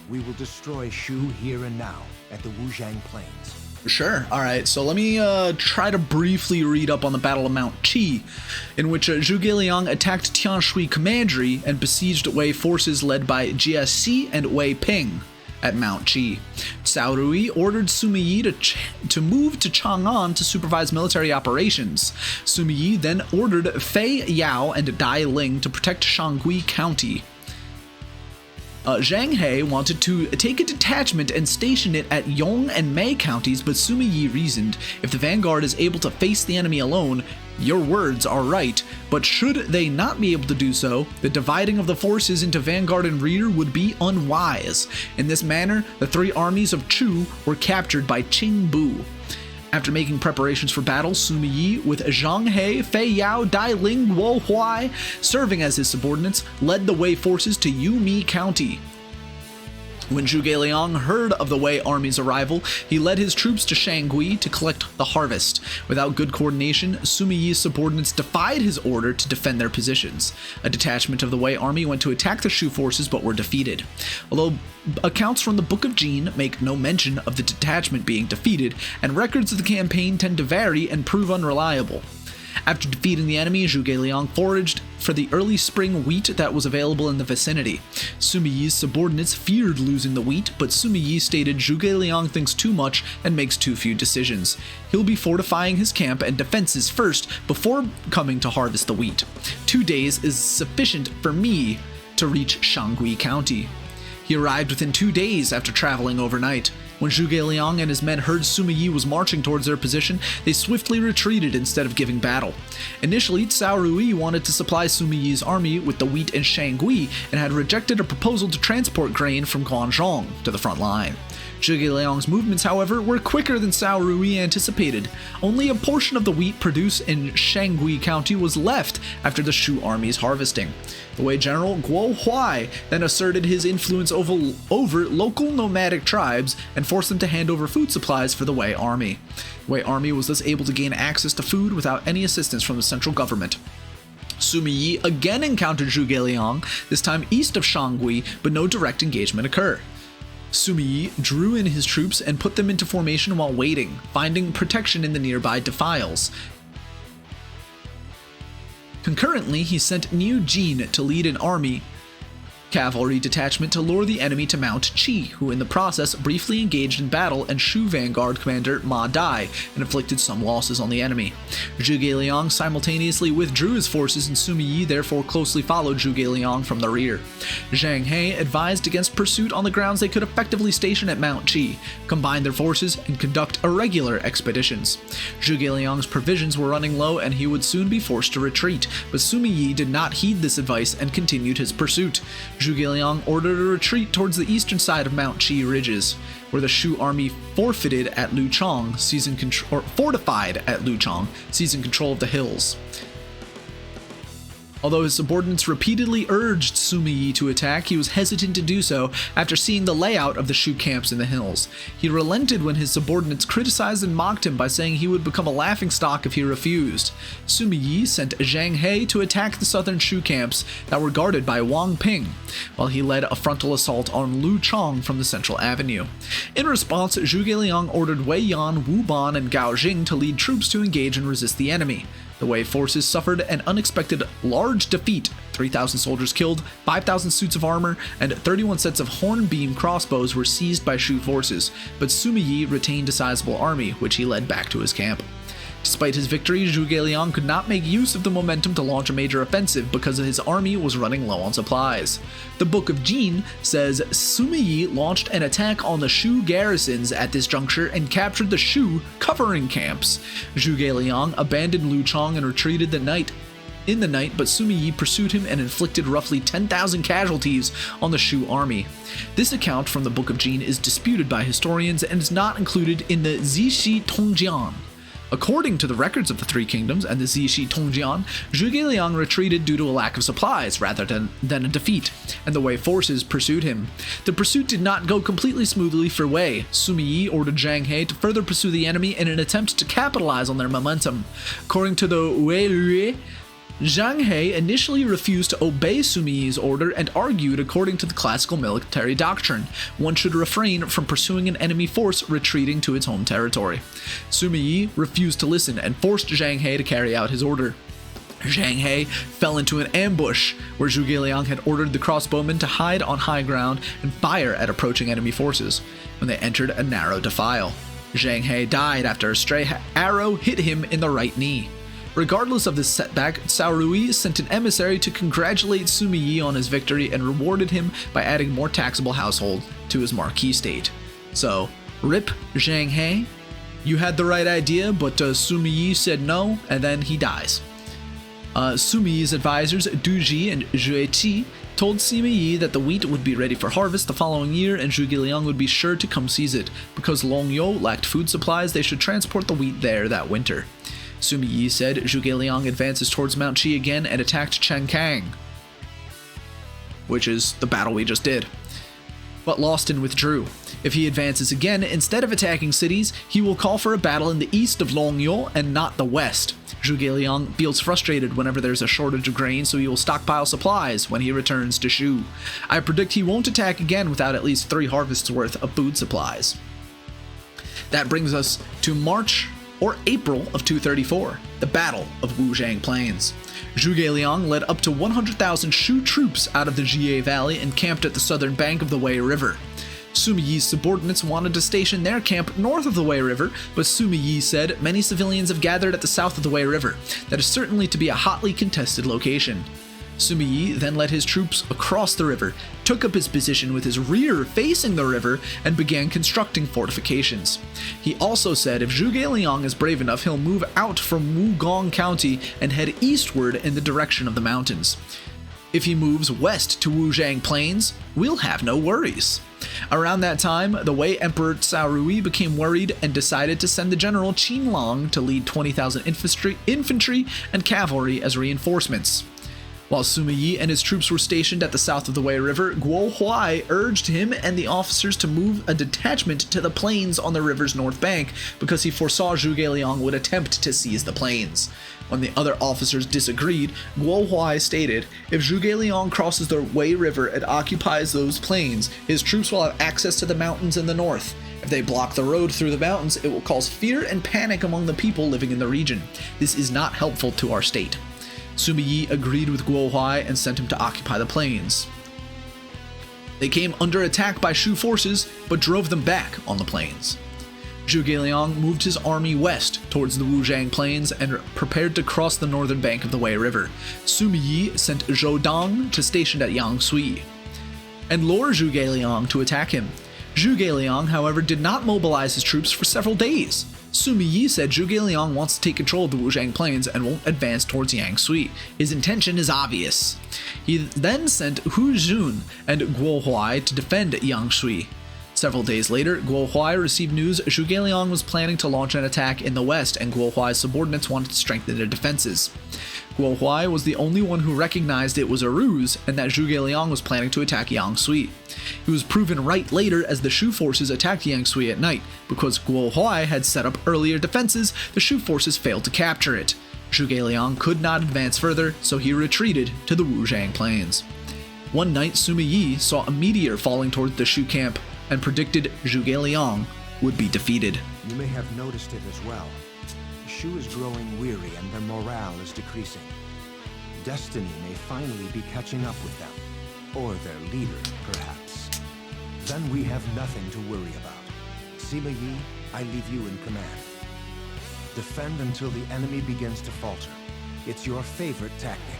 we will destroy Shu here and now at the Wuzhang Plains. Sure. All right. So let me try to briefly read up on the Battle of Mount Qi, in which Zhuge Liang attacked Tianshui Commandery and besieged Wei forces led by Jia Si and Wei Ping at Mount Qi. Cao Rui ordered Sima Yi to move to Chang'an to supervise military operations. Sima Yi then ordered Fei Yao and Dai Ling to protect Shangui County. Zhang He wanted to take a detachment and station it at Yong and Mei counties, but Sima Yi reasoned, if the vanguard is able to face the enemy alone, your words are right, but should they not be able to do so, the dividing of the forces into vanguard and rear would be unwise. In this manner, the three armies of Chu were captured by Qing Bu. After making preparations for battle, Sima Yi, with Zhang He, Fei Yao, Dai Ling, Guo Huai serving as his subordinates, led the Wei forces to Yumi County. When Zhuge Liang heard of the Wei army's arrival, he led his troops to Shangui to collect the harvest. Without good coordination, Sima Yi's subordinates defied his order to defend their positions. A detachment of the Wei army went to attack the Shu forces but were defeated. Although accounts from the Book of Jian make no mention of the detachment being defeated, and records of the campaign tend to vary and prove unreliable. After defeating the enemy, Zhuge Liang foraged for the early spring wheat that was available in the vicinity. Sima Yi's subordinates feared losing the wheat, but Sima Yi stated Zhuge Liang thinks too much and makes too few decisions. He'll be fortifying his camp and defenses first before coming to harvest the wheat. 2 days is sufficient for me to reach Shangui County. He arrived within 2 days after traveling overnight. When Zhuge Liang and his men heard Sima Yi was marching towards their position, they swiftly retreated instead of giving battle. Initially, Cao Rui wanted to supply Sima Yi's army with the wheat in Shangui and had rejected a proposal to transport grain from Guangzhong to the front line. Zhuge Liang's movements, however, were quicker than Cao Rui anticipated. Only a portion of the wheat produced in Shangui County was left after the Shu army's harvesting. The Wei general Guo Huai then asserted his influence over local nomadic tribes and forced them to hand over food supplies for the Wei army. The Wei army was thus able to gain access to food without any assistance from the central government. Sima Yi again encountered Zhuge Liang, this time east of Shangui, but no direct engagement occurred. Sima Yi drew in his troops and put them into formation while waiting, finding protection in the nearby defiles. Concurrently, he sent Niu Jin to lead an army cavalry detachment to lure the enemy to Mount Qi, who in the process briefly engaged in battle and Shu vanguard commander Ma Dai and inflicted some losses on the enemy. Zhuge Liang simultaneously withdrew his forces and Sima Yi therefore closely followed Zhuge Liang from the rear. Zhang He advised against pursuit on the grounds they could effectively station at Mount Qi, combine their forces, and conduct irregular expeditions. Zhuge Liang's provisions were running low and he would soon be forced to retreat, but Sima Yi did not heed this advice and continued his pursuit. Zhuge Liang ordered a retreat towards the eastern side of Mount Qi ridges, where the Shu army fortified at Luchang, seizing control of the hills. Although his subordinates repeatedly urged Sima Yi to attack, he was hesitant to do so after seeing the layout of the Shu camps in the hills. He relented when his subordinates criticized and mocked him by saying he would become a laughingstock if he refused. Sima Yi sent Zhang He to attack the southern Shu camps that were guarded by Wang Ping, while he led a frontal assault on Luchang from the central avenue. In response, Zhuge Liang ordered Wei Yan, Wu Ban, and Gao Jing to lead troops to engage and resist the enemy. The Wei forces suffered an unexpected large defeat, 3,000 soldiers killed, 5,000 suits of armor, and 31 sets of hornbeam crossbows were seized by Shu forces, but Sima Yi retained a sizable army, which he led back to his camp. Despite his victory, Zhuge Liang could not make use of the momentum to launch a major offensive because his army was running low on supplies. The Book of Jian says Sima Yi launched an attack on the Shu garrisons at this juncture and captured the Shu covering camps. Zhuge Liang abandoned Luchang and retreated in the night, but Sima Yi pursued him and inflicted roughly 10,000 casualties on the Shu army. This account from the Book of Jian is disputed by historians and is not included in the Zishi Tongjian. According to the records of the Three Kingdoms and the Zishi Tongjian, Zhuge Liang retreated due to a lack of supplies rather than a defeat, and the Wei forces pursued him. The pursuit did not go completely smoothly for Wei. Sima Yi ordered Zhang He to further pursue the enemy in an attempt to capitalize on their momentum. According to the Wei, Zhang He initially refused to obey Sima Yi's order and argued, according to the classical military doctrine, one should refrain from pursuing an enemy force retreating to its home territory. Sima Yi refused to listen and forced Zhang He to carry out his order. Zhang He fell into an ambush where Zhuge Liang had ordered the crossbowmen to hide on high ground and fire at approaching enemy forces when they entered a narrow defile. Zhang He died after a stray arrow hit him in the right knee. Regardless of this setback, Cao Rui sent an emissary to congratulate Sima Yi on his victory and rewarded him by adding more taxable household to his marquis state. So, rip Zhang He, you had the right idea, but Sima Yi said no, and then he dies. Sima Yi's advisors Du Ji and Zhuge Qi told Sima Yi that the wheat would be ready for harvest the following year and Zhuge Liang would be sure to come seize it. Because Longyou lacked food supplies, they should transport the wheat there that winter. Sima Yi said Zhuge Liang advances towards Mount Qi again and attacked Chenkang, which is the battle we just did, but lost and withdrew. If he advances again, instead of attacking cities, he will call for a battle in the east of Longyou and not the west. Zhuge Liang feels frustrated whenever there's a shortage of grain, so he will stockpile supplies when he returns to Shu. I predict he won't attack again without at least 3 harvests worth of food supplies. That brings us to March or April of 234, the Battle of Wuzhang Plains. Zhuge Liang led up to 100,000 Shu troops out of the Jie Valley and camped at the southern bank of the Wei River. Sima Yi's subordinates wanted to station their camp north of the Wei River, but Sima Yi said many civilians have gathered at the south of the Wei River. That is certainly to be a hotly contested location. Sima Yi then led his troops across the river, took up his position with his rear facing the river, and began constructing fortifications. He also said if Zhuge Liang is brave enough, he'll move out from Wugong County and head eastward in the direction of the mountains. If he moves west to Wuzhang Plains, we'll have no worries. Around that time, the Wei Emperor Cao Rui became worried and decided to send the general Qin Lang to lead 20,000 infantry and cavalry as reinforcements. While Sima Yi and his troops were stationed at the south of the Wei River, Guo Huai urged him and the officers to move a detachment to the plains on the river's north bank because he foresaw Zhuge Liang would attempt to seize the plains. When the other officers disagreed, Guo Huai stated, if Zhuge Liang crosses the Wei River and occupies those plains, his troops will have access to the mountains in the north. If they block the road through the mountains, it will cause fear and panic among the people living in the region. This is not helpful to our state. Sima Yi agreed with Guo Huai and sent him to occupy the plains. They came under attack by Shu forces, but drove them back on the plains. Zhuge Liang moved his army west towards the Wuzhang Plains and prepared to cross the northern bank of the Wei River. Sima Yi sent Zhou Dang to station at Yangsui and lured Zhuge Liang to attack him. Zhuge Liang, however, did not mobilize his troops for several days. Sima Yi said Zhuge Liang wants to take control of the Wuzhang Plains and won't advance towards Yangsui. His intention is obvious. He then sent Hu Jun and Guo Huai to defend Yangsui. Several days later, Guo Huai received news Zhuge Liang was planning to launch an attack in the west and Guo Huai's subordinates wanted to strengthen their defenses. Guo Huai was the only one who recognized it was a ruse and that Zhuge Liang was planning to attack Yangsui. He was proven right later as the Shu forces attacked Yangsui at night. Because Guo Huai had set up earlier defenses, the Shu forces failed to capture it. Zhuge Liang could not advance further, so he retreated to the Wuzhang Plains. One night, Sima Yi saw a meteor falling toward the Shu camp and predicted Zhuge Liang would be defeated. You may have noticed it as well. Shu is growing weary and their morale is decreasing. Destiny may finally be catching up with them. Or their leader, perhaps. Then we have nothing to worry about. Sima Yi, I leave you in command. Defend until the enemy begins to falter. It's your favorite tactic.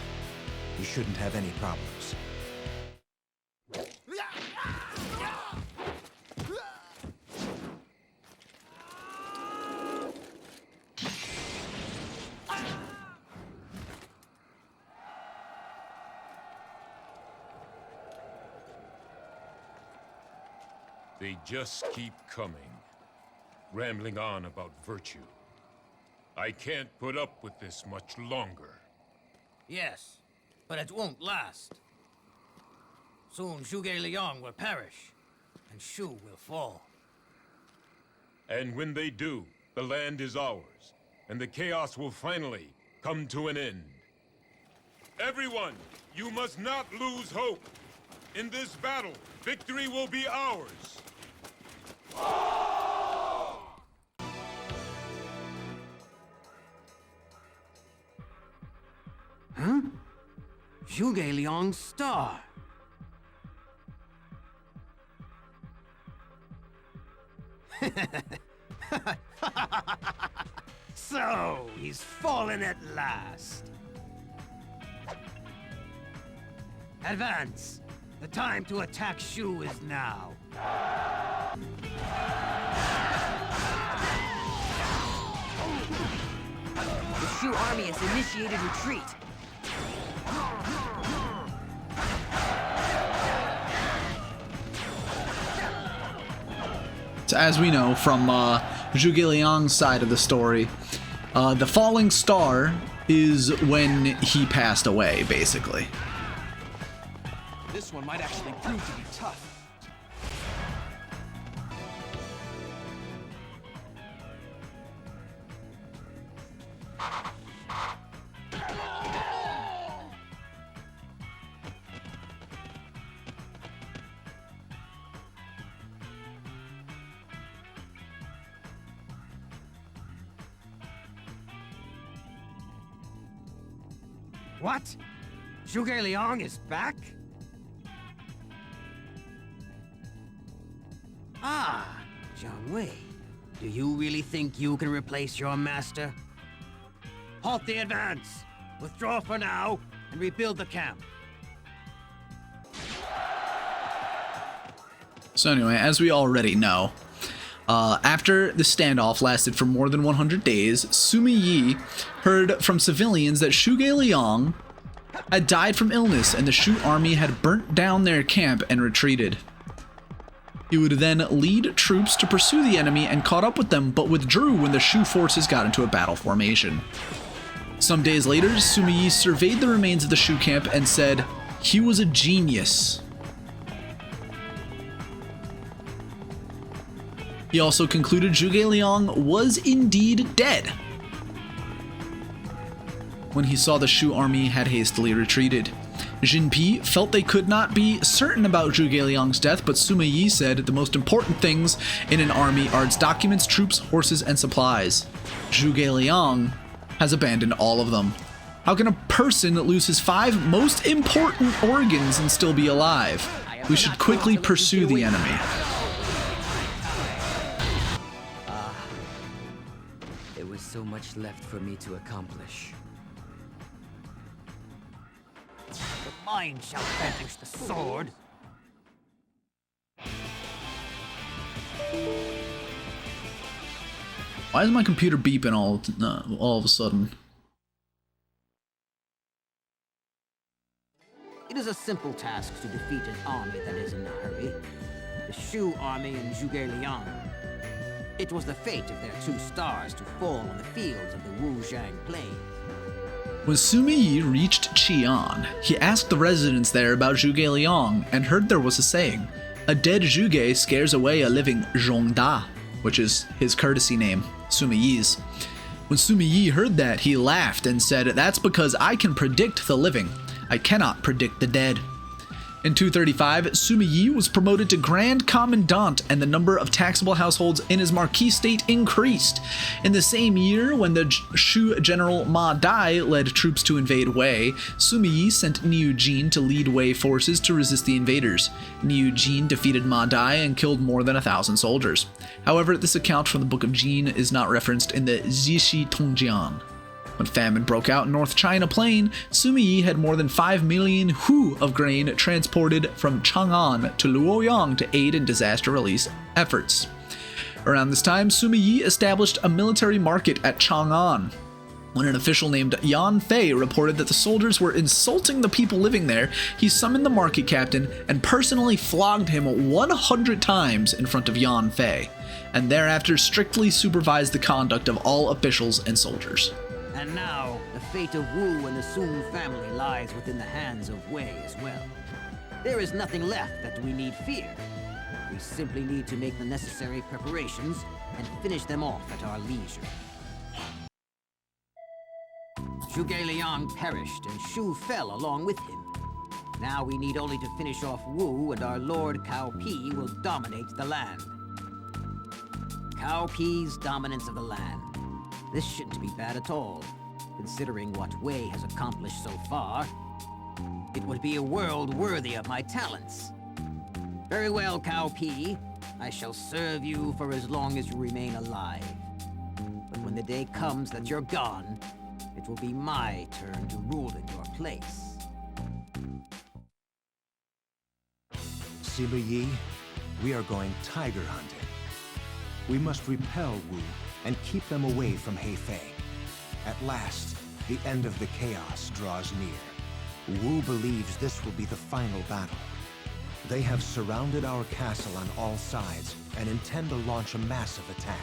You shouldn't have any problems. They just keep coming, rambling on about virtue. I can't put up with this much longer. Yes, but it won't last. Soon Zhuge Liang will perish, and Shu will fall. And when they do, the land is ours, and the chaos will finally come to an end. Everyone, you must not lose hope. In this battle, victory will be ours. Huh? Zhuge Liang's star. So, he's fallen at last. Advance! The time to attack Shu is now. The Shu army has initiated retreat. So as we know from Zhuge Liang's side of the story, the falling star is when he passed away, basically. This one might actually prove to be tough. What? Zhuge Liang is back? Ah, Jian Wei. Do you really think you can replace your master? Halt the advance! Withdraw for now, and rebuild the camp. So anyway, as we already know, after the standoff lasted for more than 100 days, Sima Yi heard from civilians that Zhuge Liang had died from illness and the Shu army had burnt down their camp and retreated. He would then lead troops to pursue the enemy and caught up with them, but withdrew when the Shu forces got into a battle formation. Some days later, Sima Yi surveyed the remains of the Shu camp and said, "He was a genius." He also concluded Zhuge Liang was indeed dead when he saw the Shu army had hastily retreated. Jinpi felt they could not be certain about Zhuge Liang's death, but Sima Yi said the most important things in an army are its documents, troops, horses, and supplies. Zhuge Liang has abandoned all of them. How can a person lose his 5 most important organs and still be alive? We should quickly pursue the enemy. There was so much left for me to accomplish. The mind shall vanquish the sword. Why is my computer beeping all of a sudden? It is a simple task to defeat an army that is in a hurry. The Shu army and Zhuge Liang. It was the fate of their 2 stars to fall on the fields of the Wujiang Plain. When Sima Yi reached Jian, he asked the residents there about Zhuge Liang and heard there was a saying, "A dead Zhuge scares away a living Zhongda," which is his courtesy name, Sima Yi's. When Sima Yi heard that, he laughed and said, "That's because I can predict the living. I cannot predict the dead." In 235, Sima Yi was promoted to Grand Commandant, and the number of taxable households in his marquis state increased. In the same year, when the Shu general Ma Dai led troops to invade Wei, Sima Yi sent Niu Jin to lead Wei forces to resist the invaders. Niu Jin defeated Ma Dai and killed more than 1,000 soldiers. However, this account from the Book of Jian is not referenced in the Zishi Tongjian. When famine broke out in North China Plain, Sima Yi had more than 5 million hu of grain transported from Chang'an to Luoyang to aid in disaster relief efforts. Around this time, Sima Yi established a military market at Chang'an. When an official named Yan Fei reported that the soldiers were insulting the people living there, he summoned the market captain and personally flogged him 100 times in front of Yan Fei, and thereafter strictly supervised the conduct of all officials and soldiers. And now, the fate of Wu and the Sun family lies within the hands of Wei as well. There is nothing left that we need fear. We simply need to make the necessary preparations and finish them off at our leisure. Zhuge Liang perished and Shu fell along with him. Now we need only to finish off Wu, and our Lord Cao Pi will dominate the land. Cao Pi's dominance of the land. This shouldn't be bad at all, considering what Wei has accomplished so far. It would be a world worthy of my talents. Very well, Cao Pi. I shall serve you for as long as you remain alive. But when the day comes that you're gone, it will be my turn to rule in your place. Sima Yi, we are going tiger hunting. We must repel Wu and keep them away from Hefei. At last, the end of the chaos draws near. Wu believes this will be the final battle. They have surrounded our castle on all sides and intend to launch a massive attack.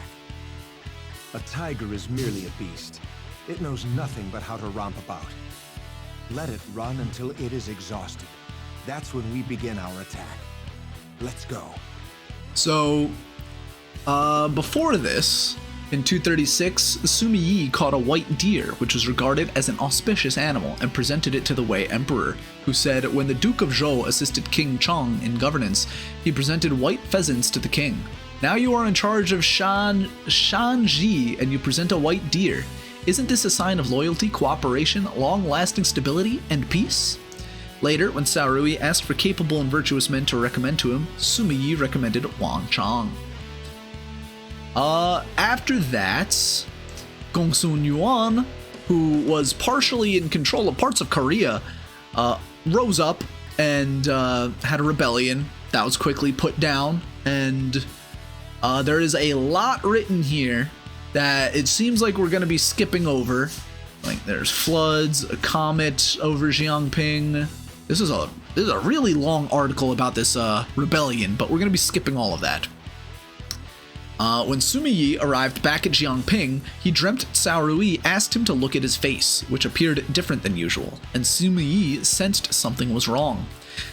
A tiger is merely a beast. It knows nothing but how to romp about. Let it run until it is exhausted. That's when we begin our attack. Let's go. So, before this, in 236, Sima Yi caught a white deer, which was regarded as an auspicious animal, and presented it to the Wei Emperor, who said when the Duke of Zhou assisted King Chong in governance, he presented white pheasants to the king. Now you are in charge of Shanji, and you present a white deer. Isn't this a sign of loyalty, cooperation, long-lasting stability, and peace? Later, when Cao Rui asked for capable and virtuous men to recommend to him, Sima Yi recommended Wang Chang. After that, Gongsun Yuan, who was partially in control of parts of Korea, rose up and had a rebellion that was quickly put down, and there is a lot written here that it seems like we're going to be skipping over. Like, there's floods, a comet over Jiangping. This is a really long article about this rebellion, but we're going to be skipping all of that. When Sima Yi arrived back at Jiangping, he dreamt Cao Rui asked him to look at his face, which appeared different than usual, and Sima Yi sensed something was wrong.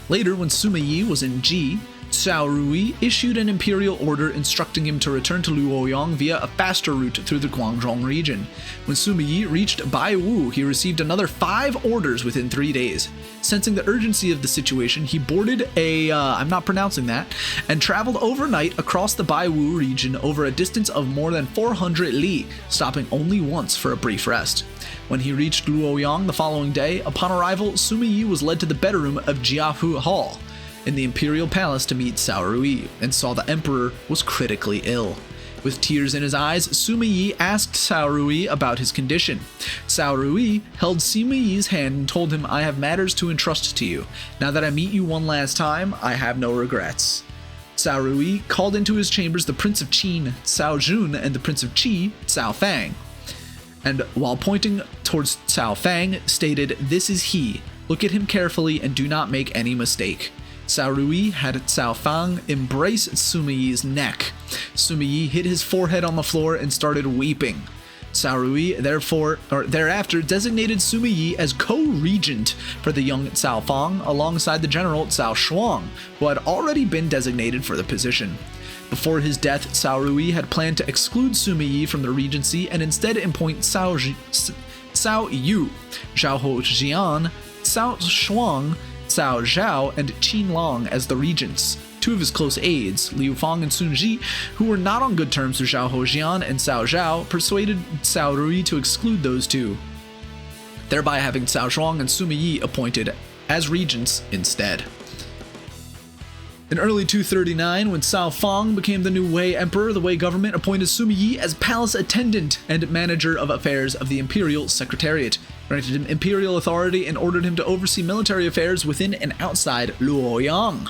Later, when Sima Yi was in Ji, Cao Rui issued an imperial order instructing him to return to Luoyang via a faster route through the Guangdong region. When Sima Yi reached Baiwu, he received another 5 orders within 3 days. Sensing the urgency of the situation, he boarded a, I'm not pronouncing that, and traveled overnight across the Baiwu region over a distance of more than 400 li, stopping only once for a brief rest. When he reached Luoyang the following day, upon arrival, Sima Yi was led to the bedroom of Jiahu Hall in the imperial palace to meet Cao Rui, and saw the emperor was critically ill. With tears in his eyes, Sima Yi asked Cao Rui about his condition. Cao Rui held Sima Yi's hand and told him, "I have matters to entrust to you. Now that I meet you one last time, I have no regrets." Cao Rui called into his chambers the Prince of Qin, Cao Jun, and the Prince of Qi, Cao Fang, and while pointing towards Cao Fang, stated, "This is he. Look at him carefully and do not make any mistake." Cao Rui had Cao Fang embrace Sima Yi's neck. Sima Yi hit his forehead on the floor and started weeping. Cao Rui thereafter designated Sima Yi as co-regent for the young Cao Fang alongside the general Cao Shuang, who had already been designated for the position. Before his death, Cao Rui had planned to exclude Sima Yi from the regency and instead appoint Cao Yu, Zhao Jian, Cao Shuang, Cao Zhao, and Qin Long as the regents. 2 of his close aides, Liu Fang and Sun Ji, who were not on good terms with Zhao Jian and Cao Zhao, persuaded Cao Rui to exclude those 2, thereby having Cao Shuang and Sima Yi appointed as regents instead. In early 239, when Cao Fang became the new Wei emperor, the Wei government appointed Sima Yi as palace attendant and manager of affairs of the imperial secretariat, granted him imperial authority, and ordered him to oversee military affairs within and outside Luoyang.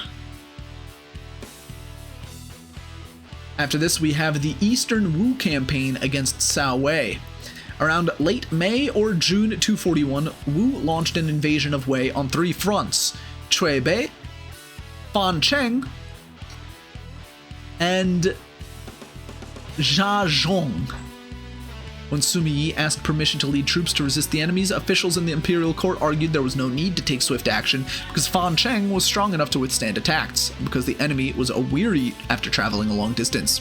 After this, we have the Eastern Wu campaign against Cao Wei. Around late May or June 241, Wu launched an invasion of Wei on 3 fronts: Chuibei, Fancheng, and Zhazhong. When Sima Yi asked permission to lead troops to resist the enemies, officials in the imperial court argued there was no need to take swift action because Fancheng was strong enough to withstand attacks, and because the enemy was weary after traveling a long distance.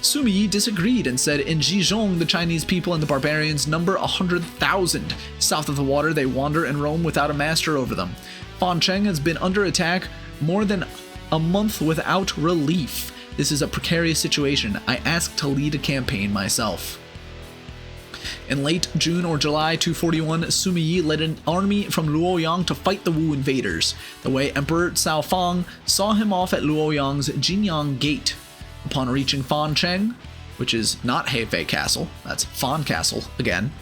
Sima Yi disagreed and said, "In Zhizhong, the Chinese people and the barbarians number 100,000. South of the water, they wander and roam without a master over them. Fancheng has been under attack more than a month without relief. This is a precarious situation. I asked to lead a campaign myself." In late June or July 241, Sima Yi led an army from Luoyang to fight the Wu invaders. The Wei Emperor Cao Fang saw him off at Luoyang's Jinyang Gate. Upon reaching Fancheng, which is not Hefei Castle, that's Fan Castle again,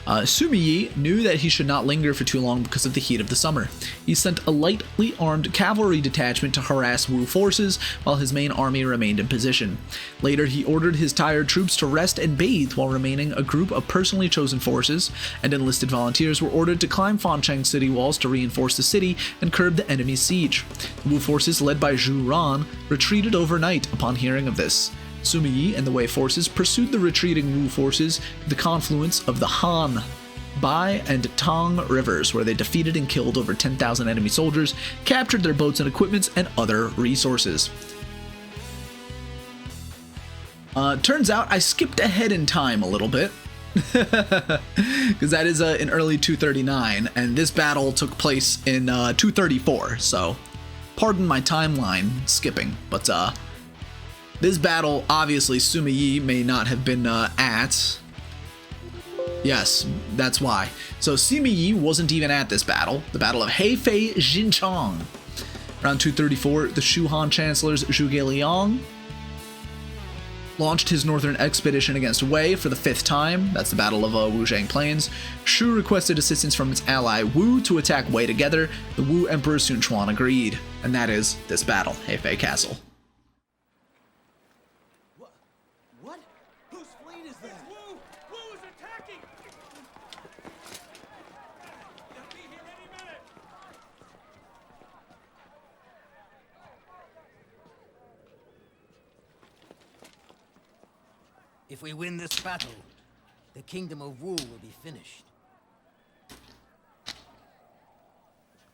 Sima Yi knew that he should not linger for too long because of the heat of the summer. He sent a lightly armed cavalry detachment to harass Wu forces while his main army remained in position. Later, he ordered his tired troops to rest and bathe while remaining a group of personally chosen forces, and enlisted volunteers were ordered to climb Fancheng city walls to reinforce the city and curb the enemy's siege. The Wu forces led by Zhu Ran retreated overnight upon hearing of this. Sima Yi and the Wei forces pursued the retreating Wu forces to the confluence of the Han, Bai, and Tang rivers, where they defeated and killed over 10,000 enemy soldiers, captured their boats and equipments, and other resources. Turns out I skipped ahead in time a little bit, because that is in early 239, and this battle took place in 234, so pardon my timeline skipping, but this battle, obviously, Sima Yi may not have been at. Yes, that's why. So Sima Yi wasn't even at this battle, the Battle of Hefei Jinchang. Around 234, the Shu Han chancellors Zhuge Liang launched his northern expedition against Wei for the 5th time. That's the Battle of Wuzhang Plains. Shu requested assistance from its ally Wu to attack Wei together. The Wu Emperor Sun Quan agreed, and that is this battle, Hefei Castle. If we win this battle, the kingdom of Wu will be finished.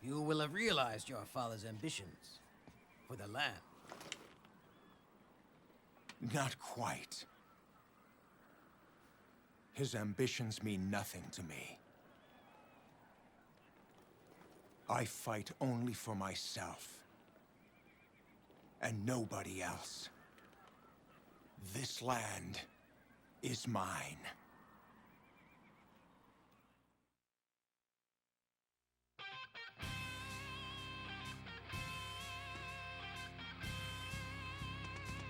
You will have realized your father's ambitions for the land. Not quite. His ambitions mean nothing to me. I fight only for myself, and nobody else. This land is mine.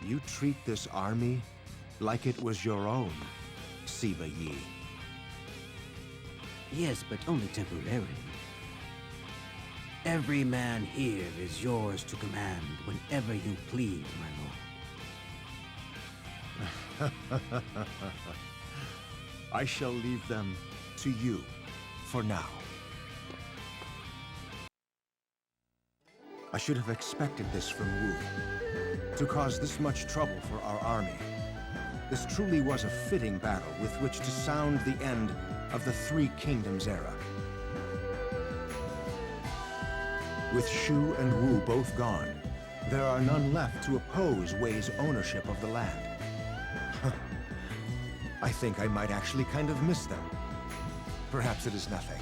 You treat this army like it was your own, Sima Yi. Yes, but only temporarily. Every man here is yours to command whenever you please, my lord. I shall leave them to you for now. I should have expected this from Wu, to cause this much trouble for our army. This truly was a fitting battle with which to sound the end of the Three Kingdoms era. With Shu and Wu both gone, there are none left to oppose Wei's ownership of the land. I think I might actually kind of miss them. Perhaps it is nothing.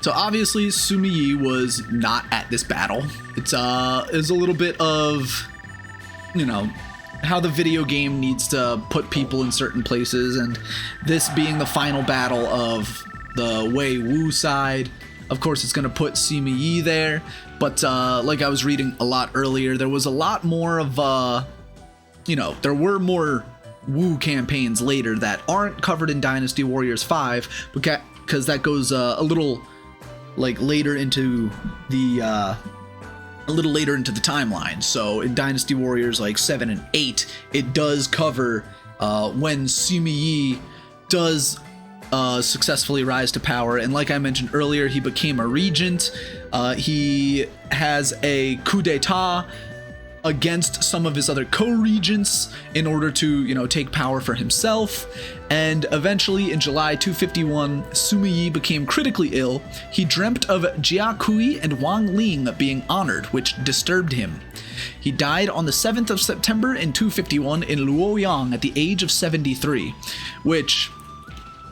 So obviously Sima Yi was not at this battle. It's a little bit of, you know, how the video game needs to put people in certain places, and this being the final battle of the Wei Wu side, of course it's going to put Sima Yi there, but like I was reading a lot earlier, there was a lot more of you know, there were more Wu campaigns later that aren't covered in Dynasty Warriors 5, because that goes a little like later into the timeline. So in Dynasty Warriors like 7 and 8, it does cover when Sima Yi does successfully rise to power, and like I mentioned earlier, he became a regent. He has a coup d'etat against some of his other co-regents in order to, you know, take power for himself. And eventually in July 251, Sima Yi became critically ill. He dreamt of Jia Kui and Wang Ling being honored, which disturbed him. He died on the 7th of September in 251 in Luoyang at the age of 73, which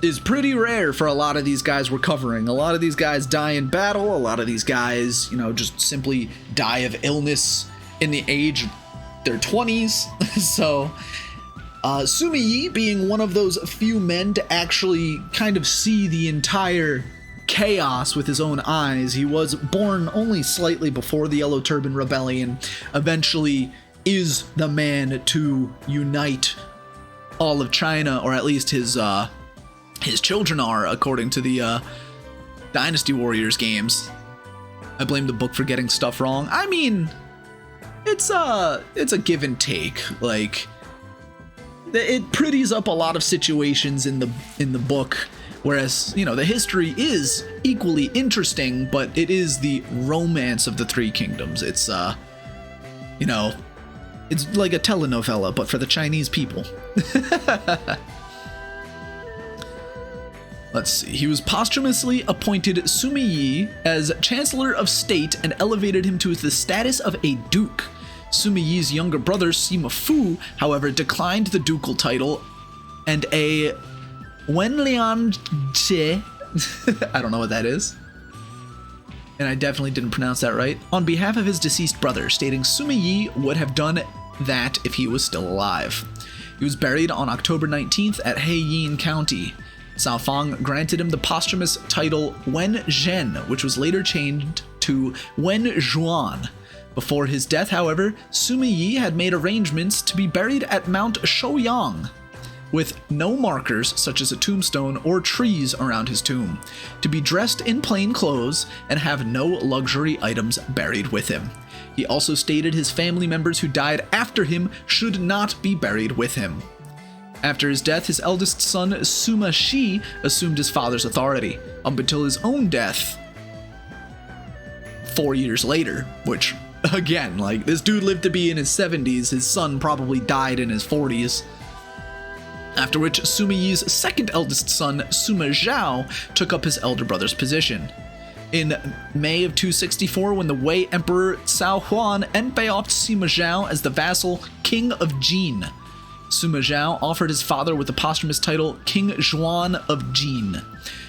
is pretty rare for a lot of these guys we're covering. A lot of these guys die in battle. A lot of these guys, you know, just simply die of illness in the age of their 20s. So Sima Yi being one of those few men to actually kind of see the entire chaos with his own eyes. He was born only slightly before the Yellow Turban Rebellion, eventually is the man to unite all of China, or at least his children are, according to the Dynasty Warriors games. I blame the book for getting stuff wrong. I mean, it's a give and take. Like, it pretties up a lot of situations in the book, whereas, you know, the history is equally interesting, but it is the romance of the Three Kingdoms. It's you know, it's like a telenovela, but for the Chinese people. Let's see. He was posthumously appointed Sima Yi as Chancellor of State and elevated him to the status of a duke. Sima Yi's younger brother, Sima Fu, however, declined the ducal title, and a Wenlian Che, I don't know what that is, and I definitely didn't pronounce that right, on behalf of his deceased brother, stating Sima Yi would have done that if he was still alive. He was buried on October 19th at Heiyin County. Cao Fang granted him the posthumous title Wen Zhen, which was later changed to Wen Zhuan. Before his death, however, Sima Yi had made arrangements to be buried at Mount Shouyang, with no markers such as a tombstone or trees around his tomb, to be dressed in plain clothes and have no luxury items buried with him. He also stated his family members who died after him should not be buried with him. After his death, his eldest son, Sima Shi, assumed his father's authority, up until his own death 4 years later, which, again, like, this dude lived to be in his 70s, his son probably died in his 40s. After which, Sima Yi's second eldest son, Sima Zhao, took up his elder brother's position. In May of 264, when the Wei Emperor Cao Huan enbeoffed Sima Zhao as the vassal King of Jian, Sima Zhao offered his father with the posthumous title King Zhuan of Jian,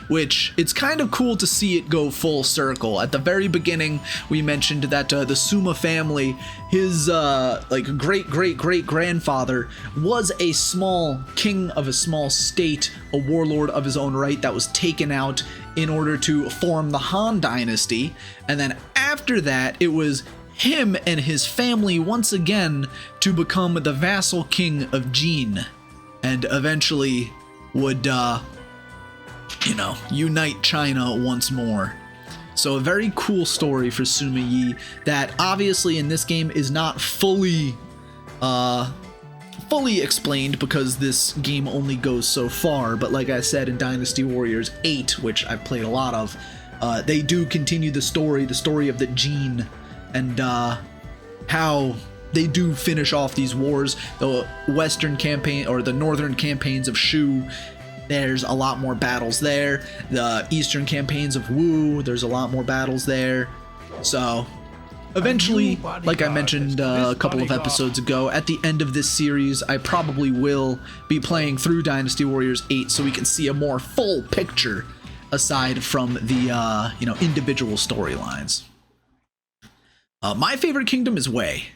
which it's kind of cool to see it go full circle. At the very beginning, we mentioned that the Sima family, his like great-great-great-grandfather was a small king of a small state, a warlord of his own right that was taken out in order to form the Han Dynasty, and then after that, it was him and his family once again to become the vassal king of Jian, and eventually would, you know, unite China once more. So a very cool story for Sima Yi that obviously in this game is not fully explained because this game only goes so far, but like I said in Dynasty Warriors 8, which I've played a lot of, they do continue the story of the Jian, and how they do finish off these wars. The western campaign, or the northern campaigns of Shu, there's a lot more battles there. The eastern campaigns of Wu, there's a lot more battles there. So eventually, like I mentioned a couple of episodes ago, at the end of this series, I probably will be playing through Dynasty Warriors 8 so we can see a more full picture aside from the you know, individual storylines. My favorite kingdom is Wei.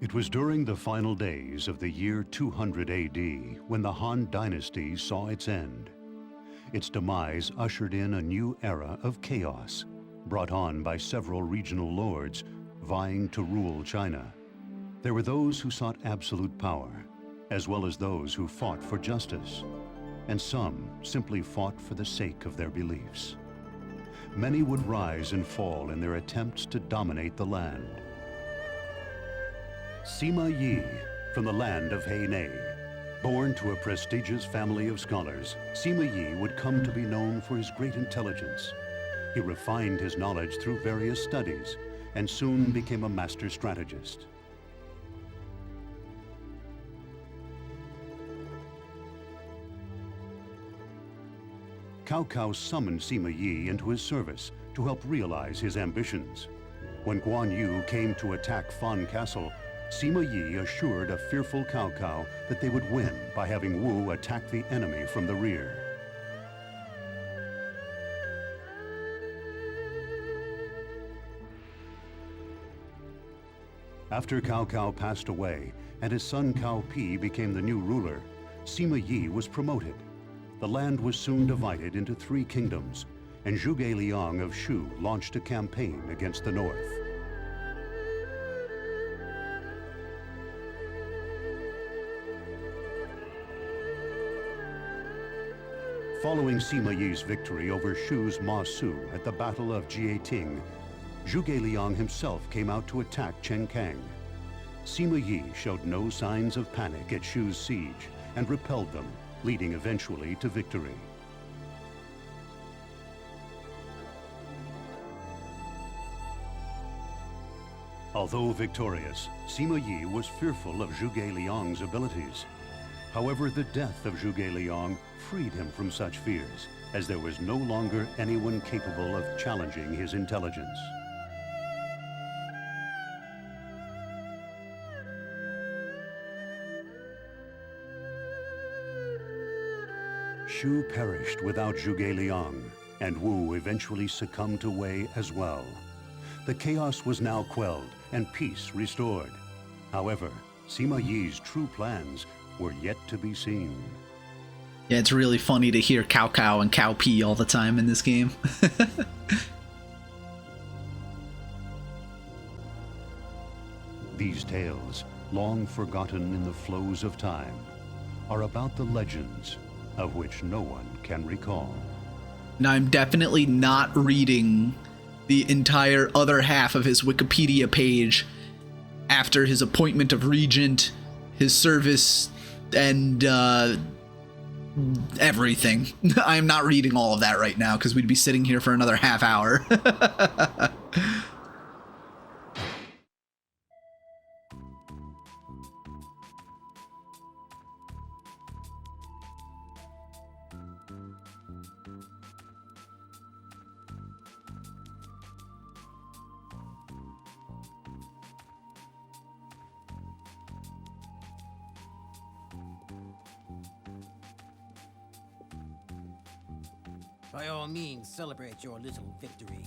It was during the final days of the year 200 AD when the Han Dynasty saw its end. Its demise ushered in a new era of chaos, brought on by several regional lords vying to rule China. There were those who sought absolute power, as well as those who fought for justice, and some simply fought for the sake of their beliefs. Many would rise and fall in their attempts to dominate the land. Sima Yi, from the land of Heinei. Born to a prestigious family of scholars, Sima Yi would come to be known for his great intelligence. He refined his knowledge through various studies and soon became a master strategist. Cao Cao summoned Sima Yi into his service to help realize his ambitions. When Guan Yu came to attack Fan Castle, Sima Yi assured a fearful Cao Cao that they would win by having Wu attack the enemy from the rear. After Cao Cao passed away and his son Cao Pi became the new ruler, Sima Yi was promoted. the land was soon divided into 3 kingdoms, and Zhuge Liang of Shu launched a campaign against the north. Following Sima Yi's victory over Shu's Ma Su at the Battle of Jieting, Zhuge Liang himself came out to attack Chenkang. Sima Yi showed no signs of panic at Shu's siege and repelled them, leading eventually to victory. Although victorious, Sima Yi was fearful of Zhuge Liang's abilities. However, the death of Zhuge Liang freed him from such fears, as there was no longer anyone capable of challenging his intelligence. Shu perished without Zhuge Liang, and Wu eventually succumbed to Wei as well. The chaos was now quelled and peace restored. However, Sima Yi's true plans were yet to be seen. Yeah, it's really funny to hear Cao Cao and Cao Pi all the time in this game. These tales, long forgotten in the flows of time, are about the legends of which no one can recall. Now, I'm definitely not reading the entire other half of his Wikipedia page after his appointment of regent, his service, and everything. I am not reading all of that right now because we'd be sitting here for another half hour. By all means, celebrate your little victory.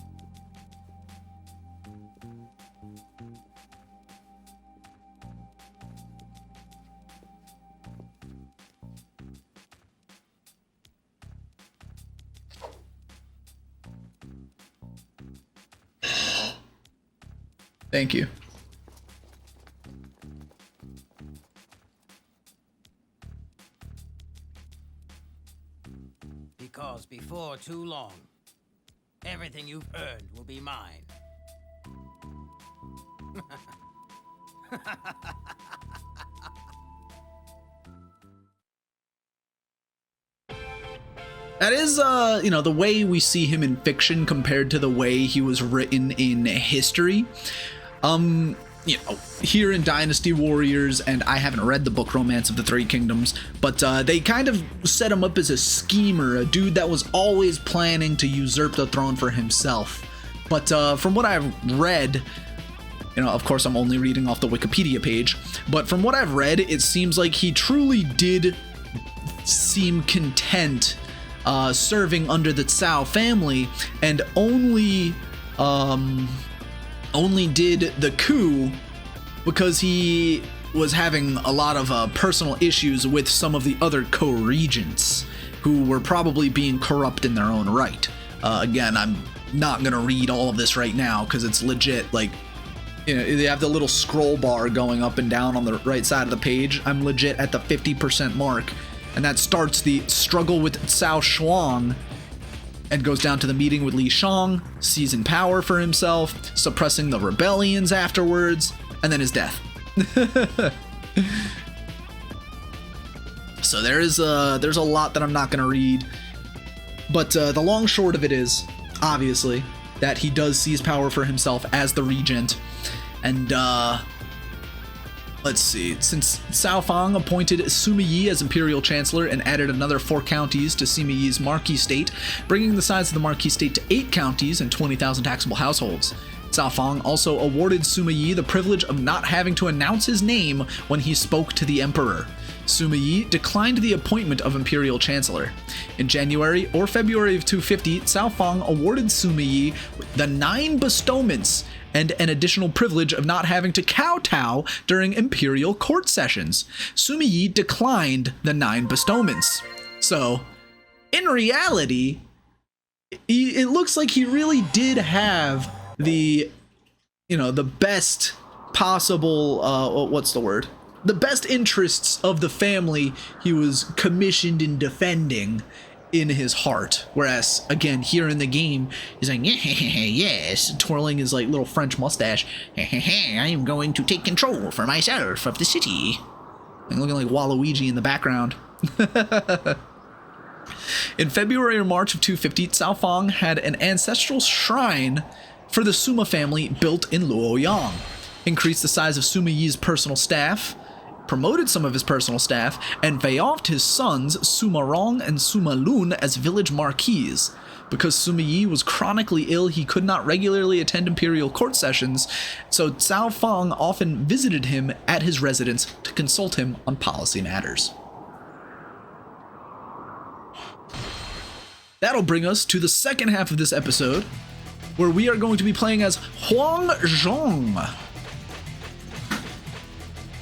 Thank you. Because before too long, everything you've earned will be mine. That is, you know, the way we see him in fiction compared to the way he was written in history. You know, here in Dynasty Warriors, and I haven't read the book Romance of the Three Kingdoms, but they kind of set him up as a schemer, a dude that was always planning to usurp the throne for himself. But from what I've read, you know, of course I'm only reading off the Wikipedia page, but from what I've read, it seems like he truly did seem content serving under the Cao family, and only did the coup because he was having a lot of personal issues with some of the other co-regents who were probably being corrupt in their own right. Again, I'm not gonna read all of this right now because it's legit, like, you know, they have the little scroll bar going up and down on the right side of the page. I'm legit at the 50% mark, and that starts the struggle with Cao Shuang and goes down to the meeting with Li Shang, seizing power for himself, suppressing the rebellions afterwards, and then his death. So there's a lot that I'm not going to read, but the long short of it is, obviously, that he does seize power for himself as the regent, and let's see, since Cao Fang appointed Sima Yi as Imperial Chancellor and added another 4 counties to Sima Yi's Marquis State, bringing the size of the Marquis State to 8 counties and 20,000 taxable households. Cao Fang also awarded Sima Yi the privilege of not having to announce his name when he spoke to the Emperor. Sima Yi declined the appointment of Imperial Chancellor. In January or February of 250, Cao Fang awarded Sima Yi the 9 bestowments and an additional privilege of not having to kowtow during imperial court sessions. Sima Yi declined the 9 bestowments. So, in reality, it looks like he really did have the, you know, the best possible, what's the word? The best interests of the family he was commissioned in defending in his heart. Whereas, again, here in the game, he's like, yes, twirling his like little French mustache. I am going to take control for myself of the city. And looking like Waluigi in the background. In February or March of 250, Cao Fang had an ancestral shrine for the Sima family built in Luoyang, increased the size of Sima Yi's personal staff, promoted some of his personal staff, and veyaved his sons Sima Rong and Sima Lun as village marquis. Because Sima Yi was chronically ill, he could not regularly attend imperial court sessions, so Cao Fang often visited him at his residence to consult him on policy matters. That'll bring us to the second half of this episode, where we are going to be playing as Huang Zhong.